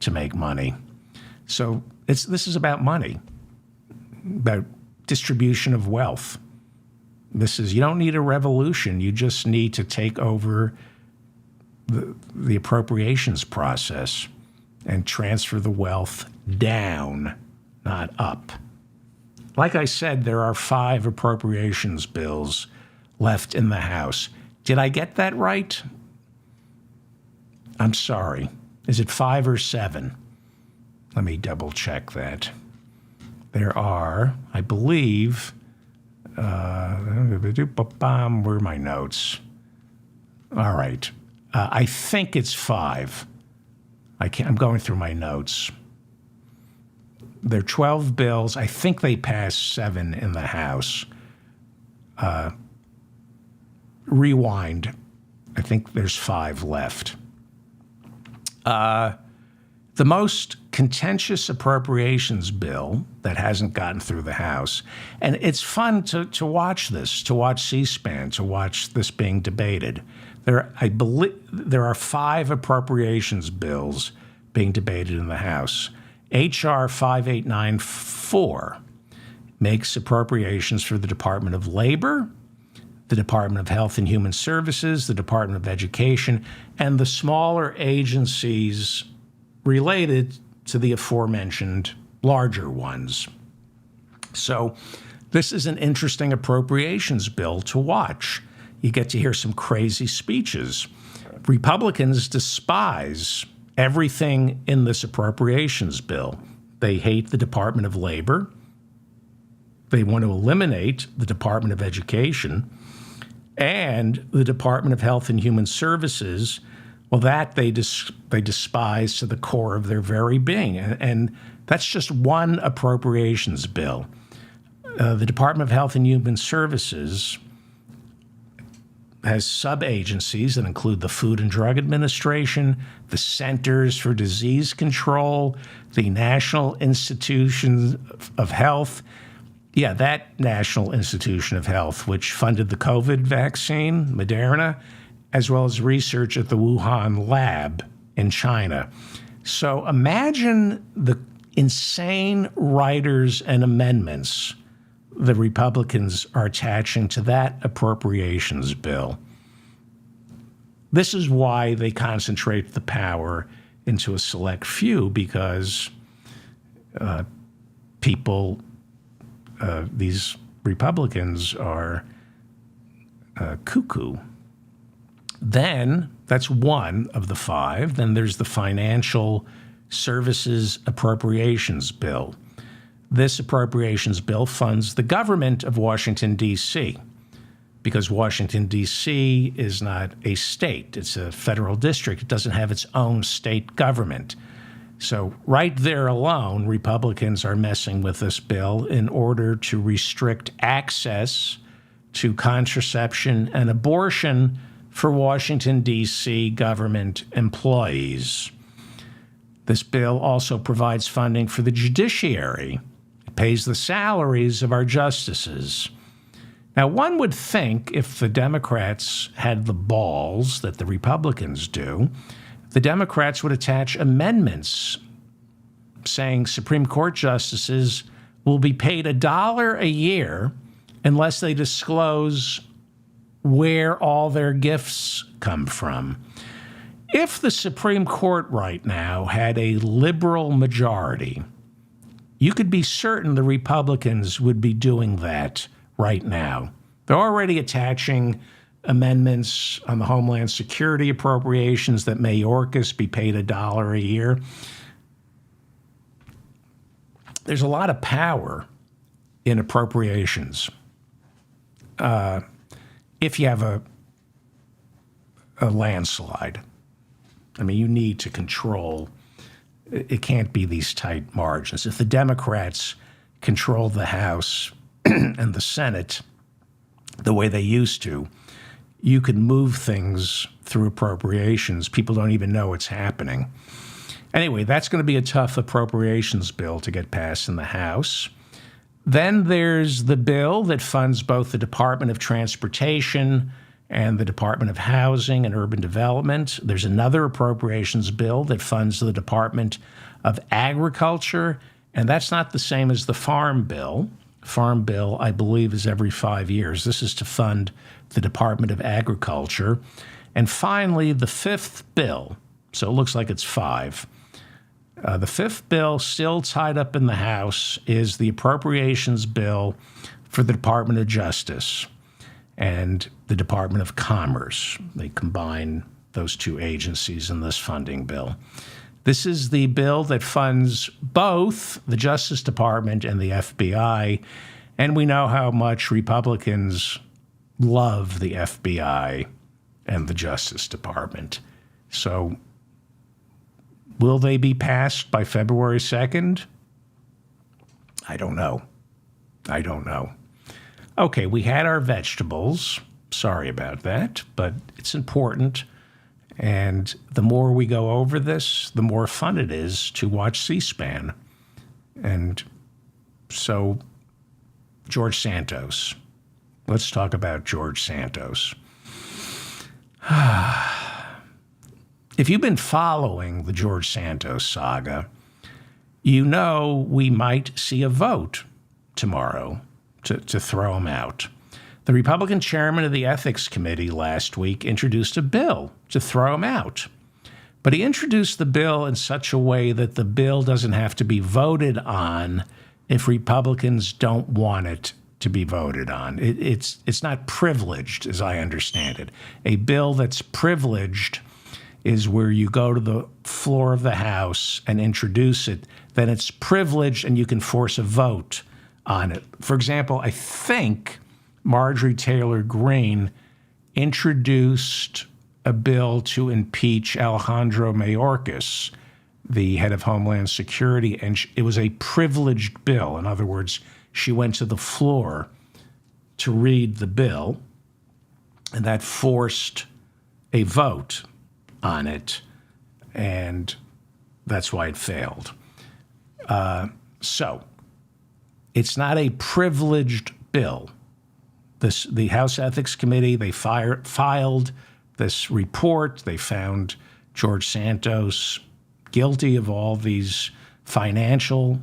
to make money. So this is about money, about distribution of wealth. You don't need a revolution. You just need to take over the appropriations process and transfer the wealth down, not up. Like I said, there are 5 appropriations bills left in the House. Did I get that right? I'm sorry. Is it 5 or 7? Let me double check that. There are, I believe, where are my notes? All right. I think it's 5. I'm going through my notes. There are 12 bills. I think they passed 7 in the House. Rewind. I think there's 5 left. The most contentious appropriations bill that hasn't gotten through the House, and it's fun to watch this, to watch C-SPAN, to watch this being debated. I believe there are 5 appropriations bills being debated in the House. H.R. 5894 makes appropriations for the Department of Labor, the Department of Health and Human Services, the Department of Education, and the smaller agencies related to the aforementioned larger ones. So this is an interesting appropriations bill to watch. You get to hear some crazy speeches. Republicans despise everything in this appropriations bill. They hate the Department of Labor. They want to eliminate the Department of Education and the Department of Health and Human Services. Well, that they despise to the core of their very being. And that's just one appropriations bill. The Department of Health and Human Services has sub-agencies that include the Food and Drug Administration, the Centers for Disease Control, the National Institution of Health. Yeah, that National Institution of Health, which funded the COVID vaccine, Moderna, as well as research at the Wuhan lab in China. So imagine the insane riders and amendments the Republicans are attaching to that appropriations bill. This is why they concentrate the power into a select few, because these Republicans are cuckoo. Then, that's one of the five. Then there's the Financial Services Appropriations Bill. This appropriations bill funds the government of Washington, D.C., because Washington, D.C. is not a state. It's a federal district. It doesn't have its own state government. So right there alone, Republicans are messing with this bill in order to restrict access to contraception and abortion for Washington, D.C. government employees. This bill also provides funding for the judiciary. It pays the salaries of our justices. Now, one would think if the Democrats had the balls that the Republicans do, the Democrats would attach amendments saying Supreme Court justices will be paid $1 a year unless they disclose where all their gifts come from. If the Supreme Court right now had a liberal majority, you could be certain the Republicans would be doing that right now. They're already attaching amendments on the Homeland Security appropriations that Mayorkas be paid $1 a year. There's a lot of power in appropriations. If you have a landslide, I mean, you need to control. It can't be these tight margins. If the Democrats control the House and the Senate the way they used to, you can move things through appropriations. People don't even know it's happening. Anyway, that's going to be a tough appropriations bill to get passed in the House. Then there's the bill that funds both the Department of Transportation and the Department of Housing and Urban Development. There's another appropriations bill that funds the Department of Agriculture, and that's not the same as the Farm Bill. Farm Bill, I believe, is every 5 years. This is to fund the Department of Agriculture. And finally, the fifth bill, so it looks like it's five. The fifth bill, still tied up in the House, is the appropriations bill for the Department of Justice and the Department of Commerce. They combine those two agencies in this funding bill. This is the bill that funds both the Justice Department and the FBI, and we know how much Republicans love the FBI and the Justice Department. So will they be passed by February 2nd? I don't know. Okay, we had our vegetables. Sorry about that, but it's important. And the more we go over this, the more fun it is to watch C-SPAN. And so, George Santos. Let's talk about George Santos. If you've been following the George Santos saga, you know we might see a vote tomorrow to throw him out. The Republican chairman of the Ethics Committee last week introduced a bill to throw him out. But he introduced the bill in such a way that the bill doesn't have to be voted on if Republicans don't want it to be voted on. It's not privileged, as I understand it. A bill that's privileged is where you go to the floor of the House and introduce it. Then it's privileged and you can force a vote on it. For example, I think Marjorie Taylor Greene introduced a bill to impeach Alejandro Mayorkas, the head of Homeland Security, and it was a privileged bill. In other words, she went to the floor to read the bill, and that forced a vote on it, and that's why it failed. So it's not a privileged bill. The House Ethics Committee, they filed this report. They found George Santos guilty of all these financial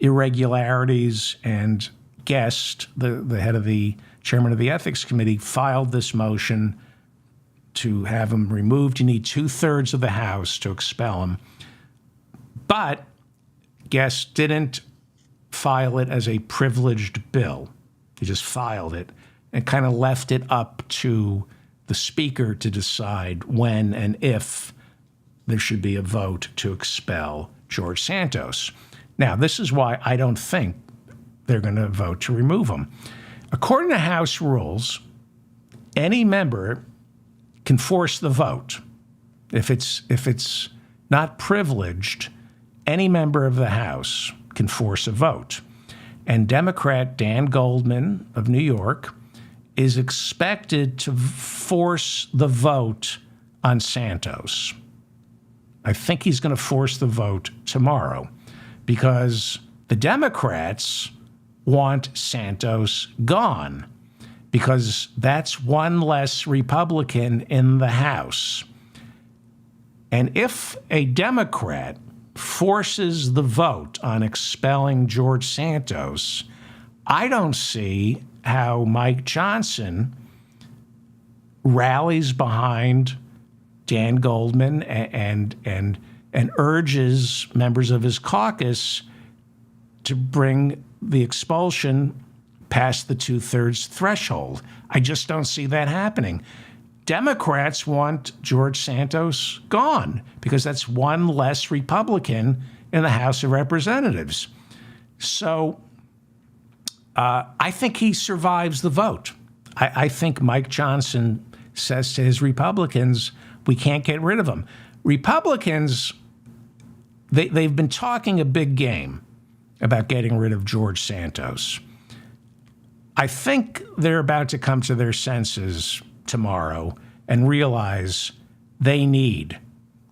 irregularities, and Guest, the head of the chairman of the Ethics Committee, filed this motion to have him removed. You need 2/3 of the House to expel him. But Guest didn't file it as a privileged bill. He just filed it and kind of left it up to the Speaker to decide when and if there should be a vote to expel George Santos. Now, this is why I don't think they're going to vote to remove him. According to House rules, any member can force the vote. If it's not privileged, any member of the House can force a vote. And Democrat Dan Goldman of New York is expected to force the vote on Santos. I think he's going to force the vote tomorrow because the Democrats want Santos gone because that's one less Republican in the House. And if a Democrat forces the vote on expelling George Santos, I don't see how Mike Johnson rallies behind Dan Goldman and urges members of his caucus to bring the expulsion past the 2/3 threshold. I just don't see that happening. Democrats want George Santos gone because that's one less Republican in the House of Representatives. So I think he survives the vote. I think Mike Johnson says to his Republicans, we can't get rid of him. Republicans, they've been talking a big game about getting rid of George Santos. I think they're about to come to their senses tomorrow and realize they need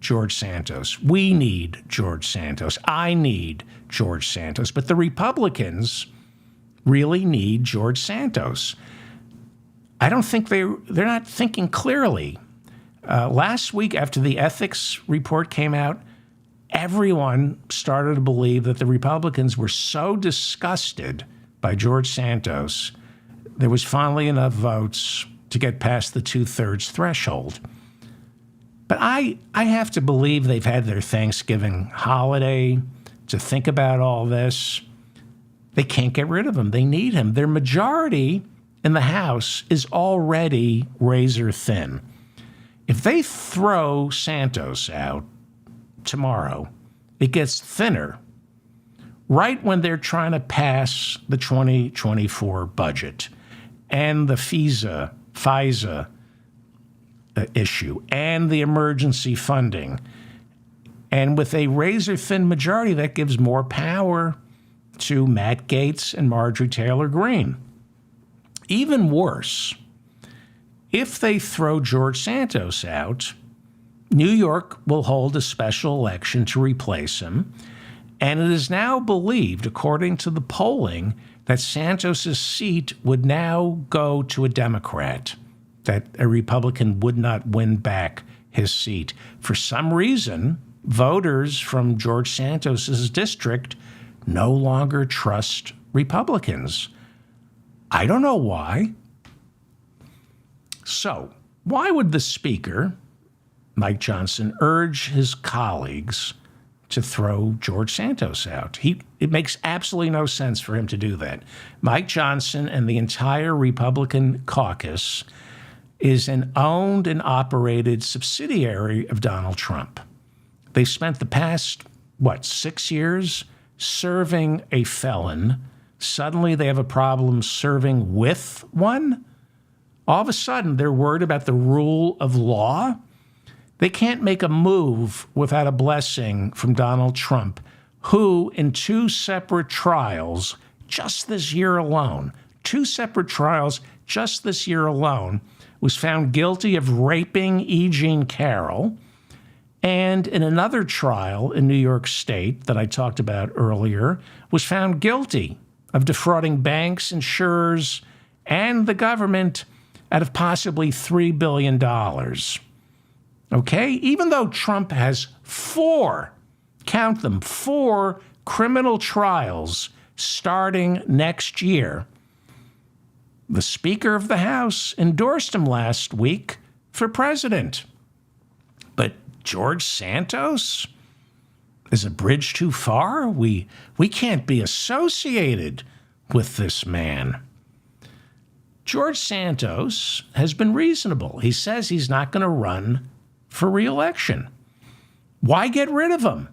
George Santos. We need George Santos. I need George Santos. But the Republicans really need George Santos. I don't think they're not thinking clearly. Last week, after the ethics report came out, everyone started to believe that the Republicans were so disgusted by George Santos, there was finally enough votes to get past the 2/3 threshold. But I have to believe they've had their Thanksgiving holiday to think about all this. They can't get rid of him. They need him. Their majority in the House is already razor thin. If they throw Santos out tomorrow, it gets thinner right when they're trying to pass the 2024 budget and the FISA issue and the emergency funding. And with a razor-thin majority, that gives more power to Matt Gaetz and Marjorie Taylor Greene. Even worse, if they throw George Santos out, New York will hold a special election to replace him. And it is now believed, according to the polling, that Santos's seat would now go to a Democrat, that a Republican would not win back his seat. For some reason, voters from George Santos's district no longer trust Republicans. I don't know why. So, why would the Speaker, Mike Johnson, urge his colleagues to throw George Santos out? It makes absolutely no sense for him to do that. Mike Johnson and the entire Republican caucus is an owned and operated subsidiary of Donald Trump. They spent the past, 6 years serving a felon. Suddenly they have a problem serving with one. All of a sudden, they're worried about the rule of law. They can't make a move without a blessing from Donald Trump, who in 2 separate trials just this year alone, 2 separate trials just this year alone, was found guilty of raping E. Jean Carroll. And in another trial in New York State that I talked about earlier, was found guilty of defrauding banks, insurers, and the government out of possibly $3 billion. Okay? Even though Trump has 4, count them, 4 criminal trials starting next year, the Speaker of the House endorsed him last week for president. But George Santos is a bridge too far. We can't be associated with this man. George Santos has been reasonable. He says he's not going to run for re-election. Why get rid of him?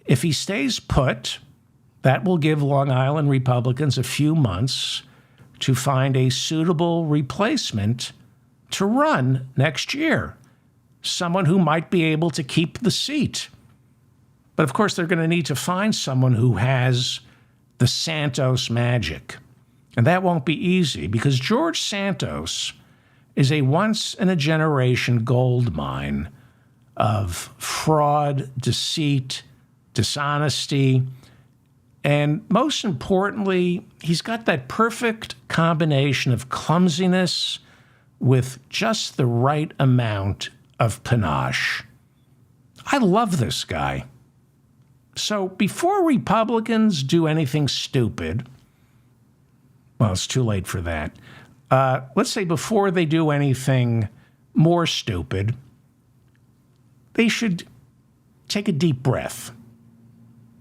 If he stays put, that will give Long Island Republicans a few months to find a suitable replacement to run next year, someone who might be able to keep the seat. But of course, they're going to need to find someone who has the Santos magic. And that won't be easy because George Santos is a once-in-a-generation gold mine of fraud, deceit, dishonesty, and most importantly, he's got that perfect combination of clumsiness with just the right amount of panache. I love this guy. So before Republicans do anything stupid, well, it's too late for that. Let's say before they do anything more stupid, they should take a deep breath.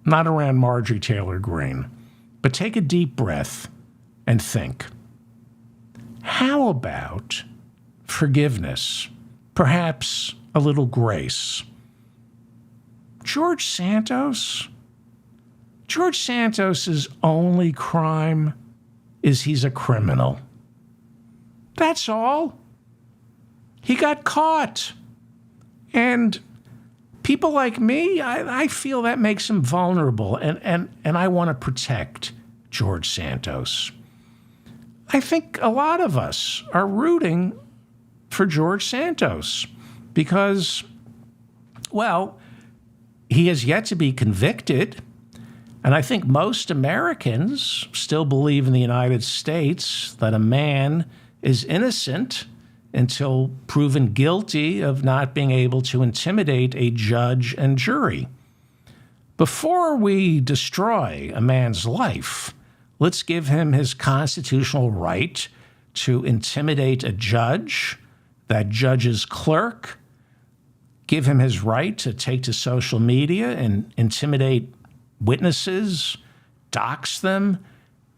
Not around Marjorie Taylor Greene, but take a deep breath and think, how about forgiveness? Perhaps a little grace. George Santos's only crime is he's a criminal. That's all. He got caught. And people like me, I feel that makes him vulnerable, and I want to protect George Santos. I think a lot of us are rooting for George Santos because, well, he has yet to be convicted. And I think most Americans still believe in the United States that a man is innocent until proven guilty of not being able to intimidate a judge and jury. Before we destroy a man's life, let's give him his constitutional right to intimidate a judge, that judge's clerk, give him his right to take to social media and intimidate witnesses, dox them,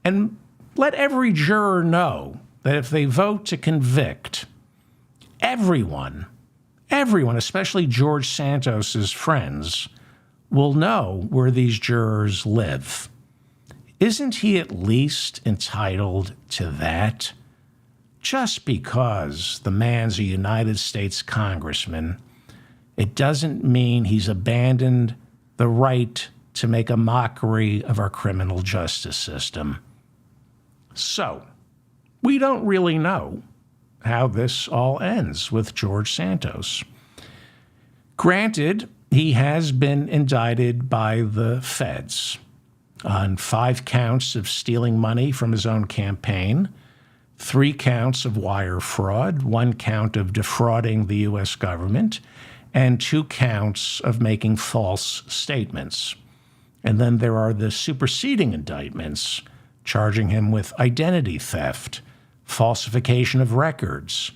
and let every juror know that if they vote to convict, everyone, especially George Santos's friends, will know where these jurors live. Isn't he at least entitled to that? Just because the man's a United States congressman, it doesn't mean he's abandoned the right to make a mockery of our criminal justice system. So, we don't really know how this all ends with George Santos. Granted, he has been indicted by the feds on 5 counts of stealing money from his own campaign, 3 counts of wire fraud, 1 count of defrauding the U.S. government, and 2 counts of making false statements. And then there are the superseding indictments, charging him with identity theft, falsification of records,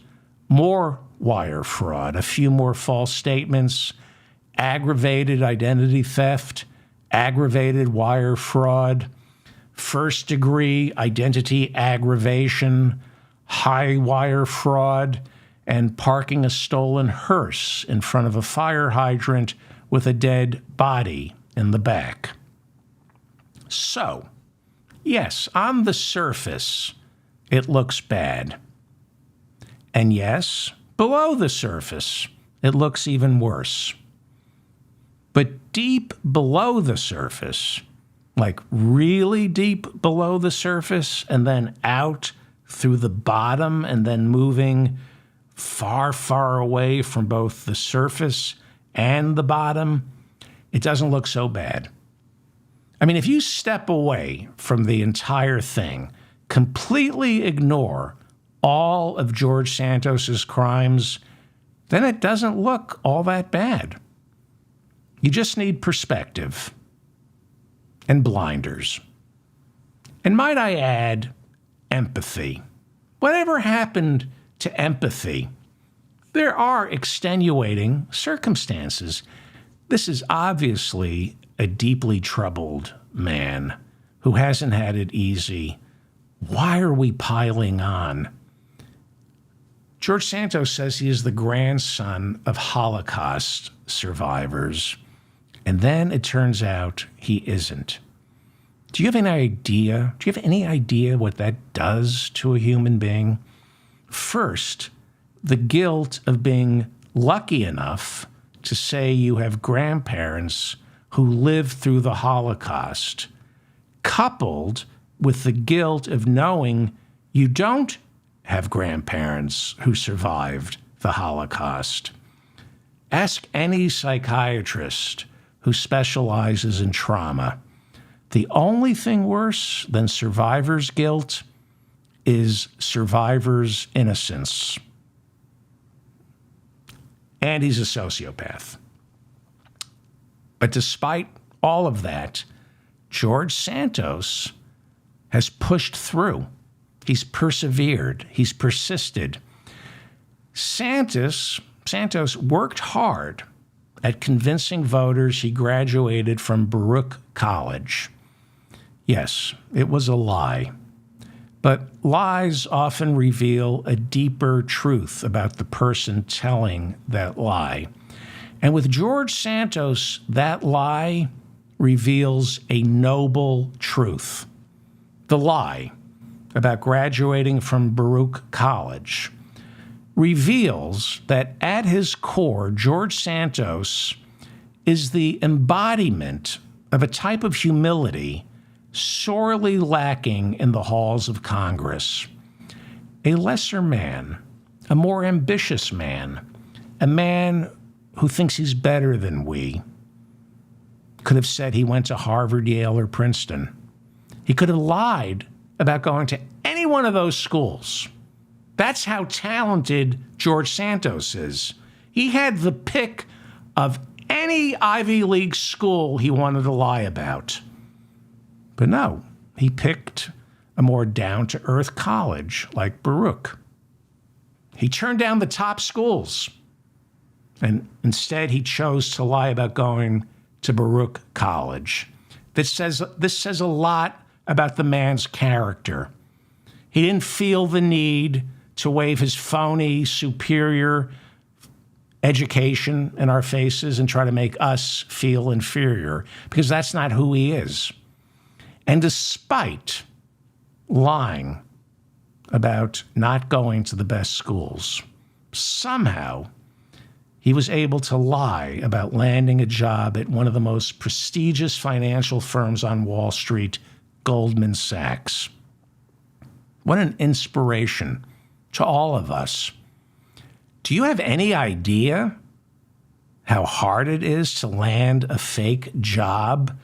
more wire fraud, a few more false statements, aggravated identity theft, aggravated wire fraud, first-degree identity aggravation, high wire fraud, and parking a stolen hearse in front of a fire hydrant with a dead body in the back. So, yes, on the surface, it looks bad. And yes, below the surface, it looks even worse. But deep below the surface, like really deep below the surface, and then out through the bottom, and then moving far, far away from both the surface and the bottom, it doesn't look so bad. I mean, if you step away from the entire thing, completely ignore all of George Santos's crimes, then it doesn't look all that bad. You just need perspective and blinders. And might I add, empathy. Whatever happened to empathy? There are extenuating circumstances. This is obviously a deeply troubled man who hasn't had it easy. Why are we piling on? George Santos says he is the grandson of Holocaust survivors. And then it turns out he isn't. Do you have any idea? Do you have any idea what that does to a human being? First, the guilt of being lucky enough to say you have grandparents who lived through the Holocaust, coupled with the guilt of knowing you don't have grandparents who survived the Holocaust. Ask any psychiatrist who specializes in trauma. The only thing worse than survivor's guilt is survivor's innocence. And he's a sociopath. But despite all of that, George Santos has pushed through. He's persevered. He's persisted. Santos worked hard at convincing voters he graduated from Baruch College. Yes, it was a lie. But lies often reveal a deeper truth about the person telling that lie. And with George Santos, that lie reveals a noble truth. The lie about graduating from Baruch College reveals that at his core, George Santos is the embodiment of a type of humility sorely lacking in the halls of Congress. A lesser man, a more ambitious man, a man who thinks he's better than we, could have said he went to Harvard, Yale, or Princeton. He could have lied about going to any one of those schools. That's how talented George Santos is. He had the pick of any Ivy League school he wanted to lie about. But no, he picked a more down-to-earth college like Baruch. He turned down the top schools, and instead he chose to lie about going to Baruch College. This says a lot about the man's character. He didn't feel the need to wave his phony, superior education in our faces and try to make us feel inferior, because that's not who he is. And despite lying about not going to the best schools, somehow he was able to lie about landing a job at one of the most prestigious financial firms on Wall Street, Goldman Sachs. What an inspiration to all of us. Do you have any idea how hard it is to land a fake job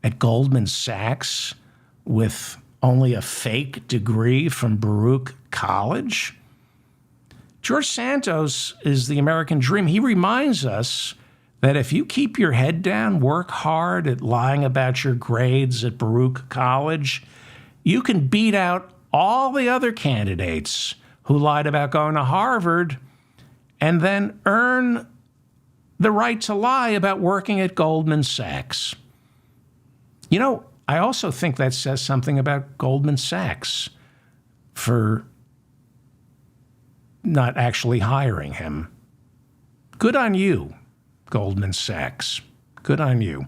at Goldman Sachs with only a fake degree from Baruch College? George Santos is the American dream. He reminds us that if you keep your head down, work hard at lying about your grades at Baruch College, you can beat out all the other candidates who lied about going to Harvard and then earn the right to lie about working at Goldman Sachs. You know, I also think that says something about Goldman Sachs for not actually hiring him. Good on you, Goldman Sachs. Good on you.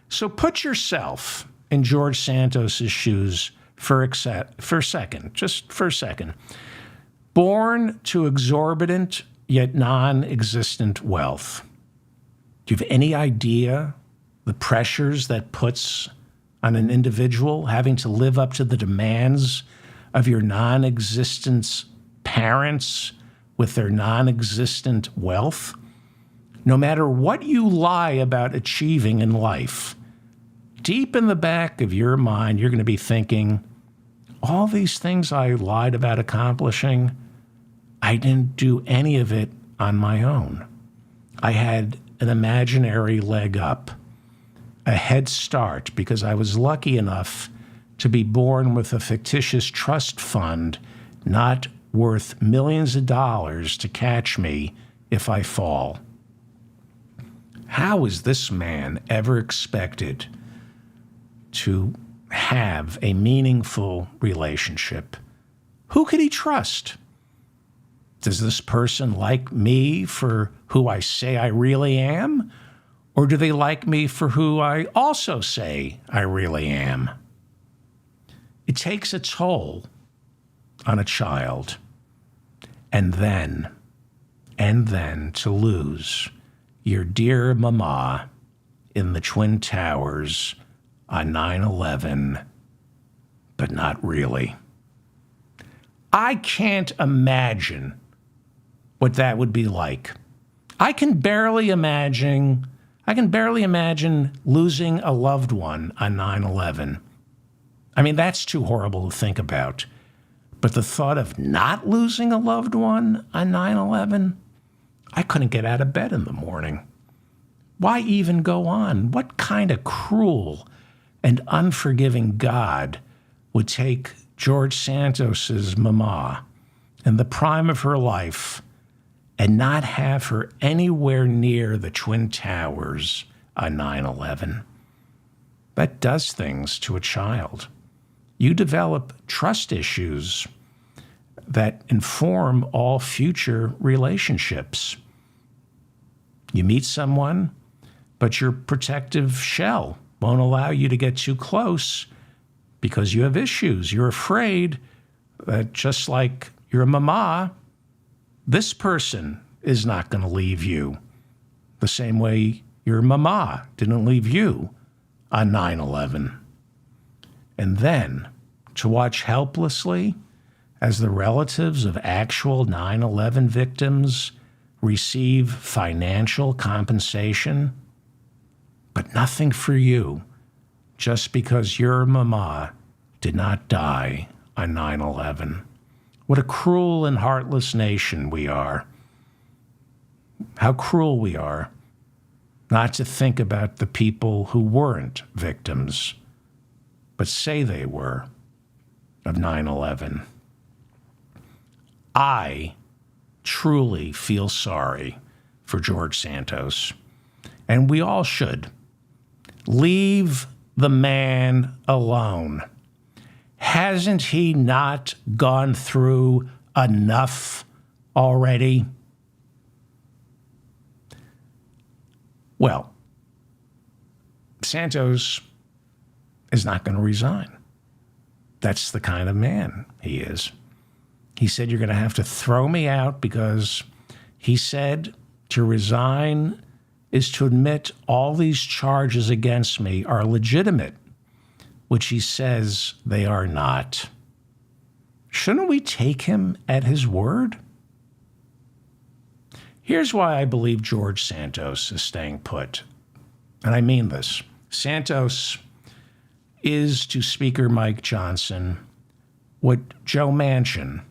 So put yourself in George Santos's shoes for a second, just for a second. Born to exorbitant yet non-existent wealth. Do you have any idea the pressures that puts on an individual having to live up to the demands of your non-existent parents with their non-existent wealth? No matter what you lie about achieving in life, deep in the back of your mind, you're going to be thinking, all these things I lied about accomplishing, I didn't do any of it on my own. I had an imaginary leg up, a head start, because I was lucky enough to be born with a fictitious trust fund not worth millions of dollars to catch me if I fall. How is this man ever expected to have a meaningful relationship? Who could he trust? Does this person like me for who I say I really am? Or do they like me for who I also say I really am? It takes a toll on a child. And then to lose your dear mama in the Twin Towers on 9/11, but not really. I can't imagine what that would be like. I can barely imagine losing a loved one on 9/11. I mean, that's too horrible to think about. But the thought of not losing a loved one on 9/11, I couldn't get out of bed in the morning. Why even go on? What kind of cruel and unforgiving God would take George Santos's mama in the prime of her life and not have her anywhere near the Twin Towers on 9/11? That does things to a child. You develop trust issues that inform all future relationships. You meet someone, but your protective shell won't allow you to get too close because you have issues. You're afraid that just like your mama, this person is not going to leave you the same way your mama didn't leave you on 9/11. And then to watch helplessly as the relatives of actual 9/11 victims receive financial compensation, but nothing for you just because your mama did not die on 9/11. What a cruel and heartless nation we are. How cruel we are not to think about the people who weren't victims, but say they were, of 9/11. I truly feel sorry for George Santos, and we all should. Leave the man alone. Hasn't he not gone through enough already? Well, Santos is not going to resign. That's the kind of man he is. He said, you're going to have to throw me out because he said to resign is to admit all these charges against me are legitimate, which he says they are not. Shouldn't we take him at his word? Here's why I believe George Santos is staying put. And I mean this. Santos is to Speaker Mike Johnson what Joe Manchin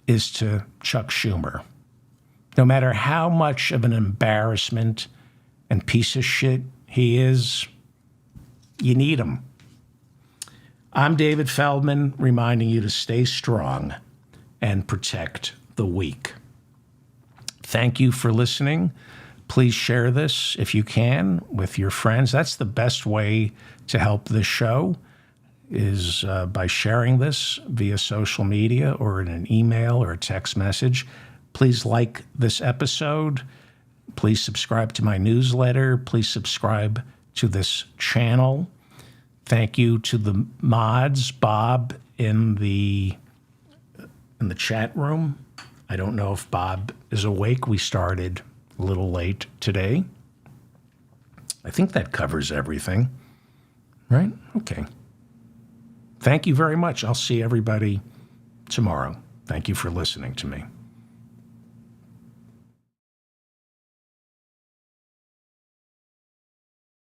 is to Chuck Schumer. No matter how much of an embarrassment and piece of shit he is, you need him. I'm David Feldman, reminding you to stay strong and protect the weak. Thank you for listening. Please share this if you can with your friends. That's the best way to help this show, is by sharing this via social media or in an email or a text message. Please like this episode. Please subscribe to my newsletter. Please subscribe to this channel. Thank you to the mods, Bob in the chat room. I don't know if Bob is awake. We started a little late today. I think that covers everything, right? Okay. Thank you very much. I'll see everybody tomorrow. Thank you for listening to me.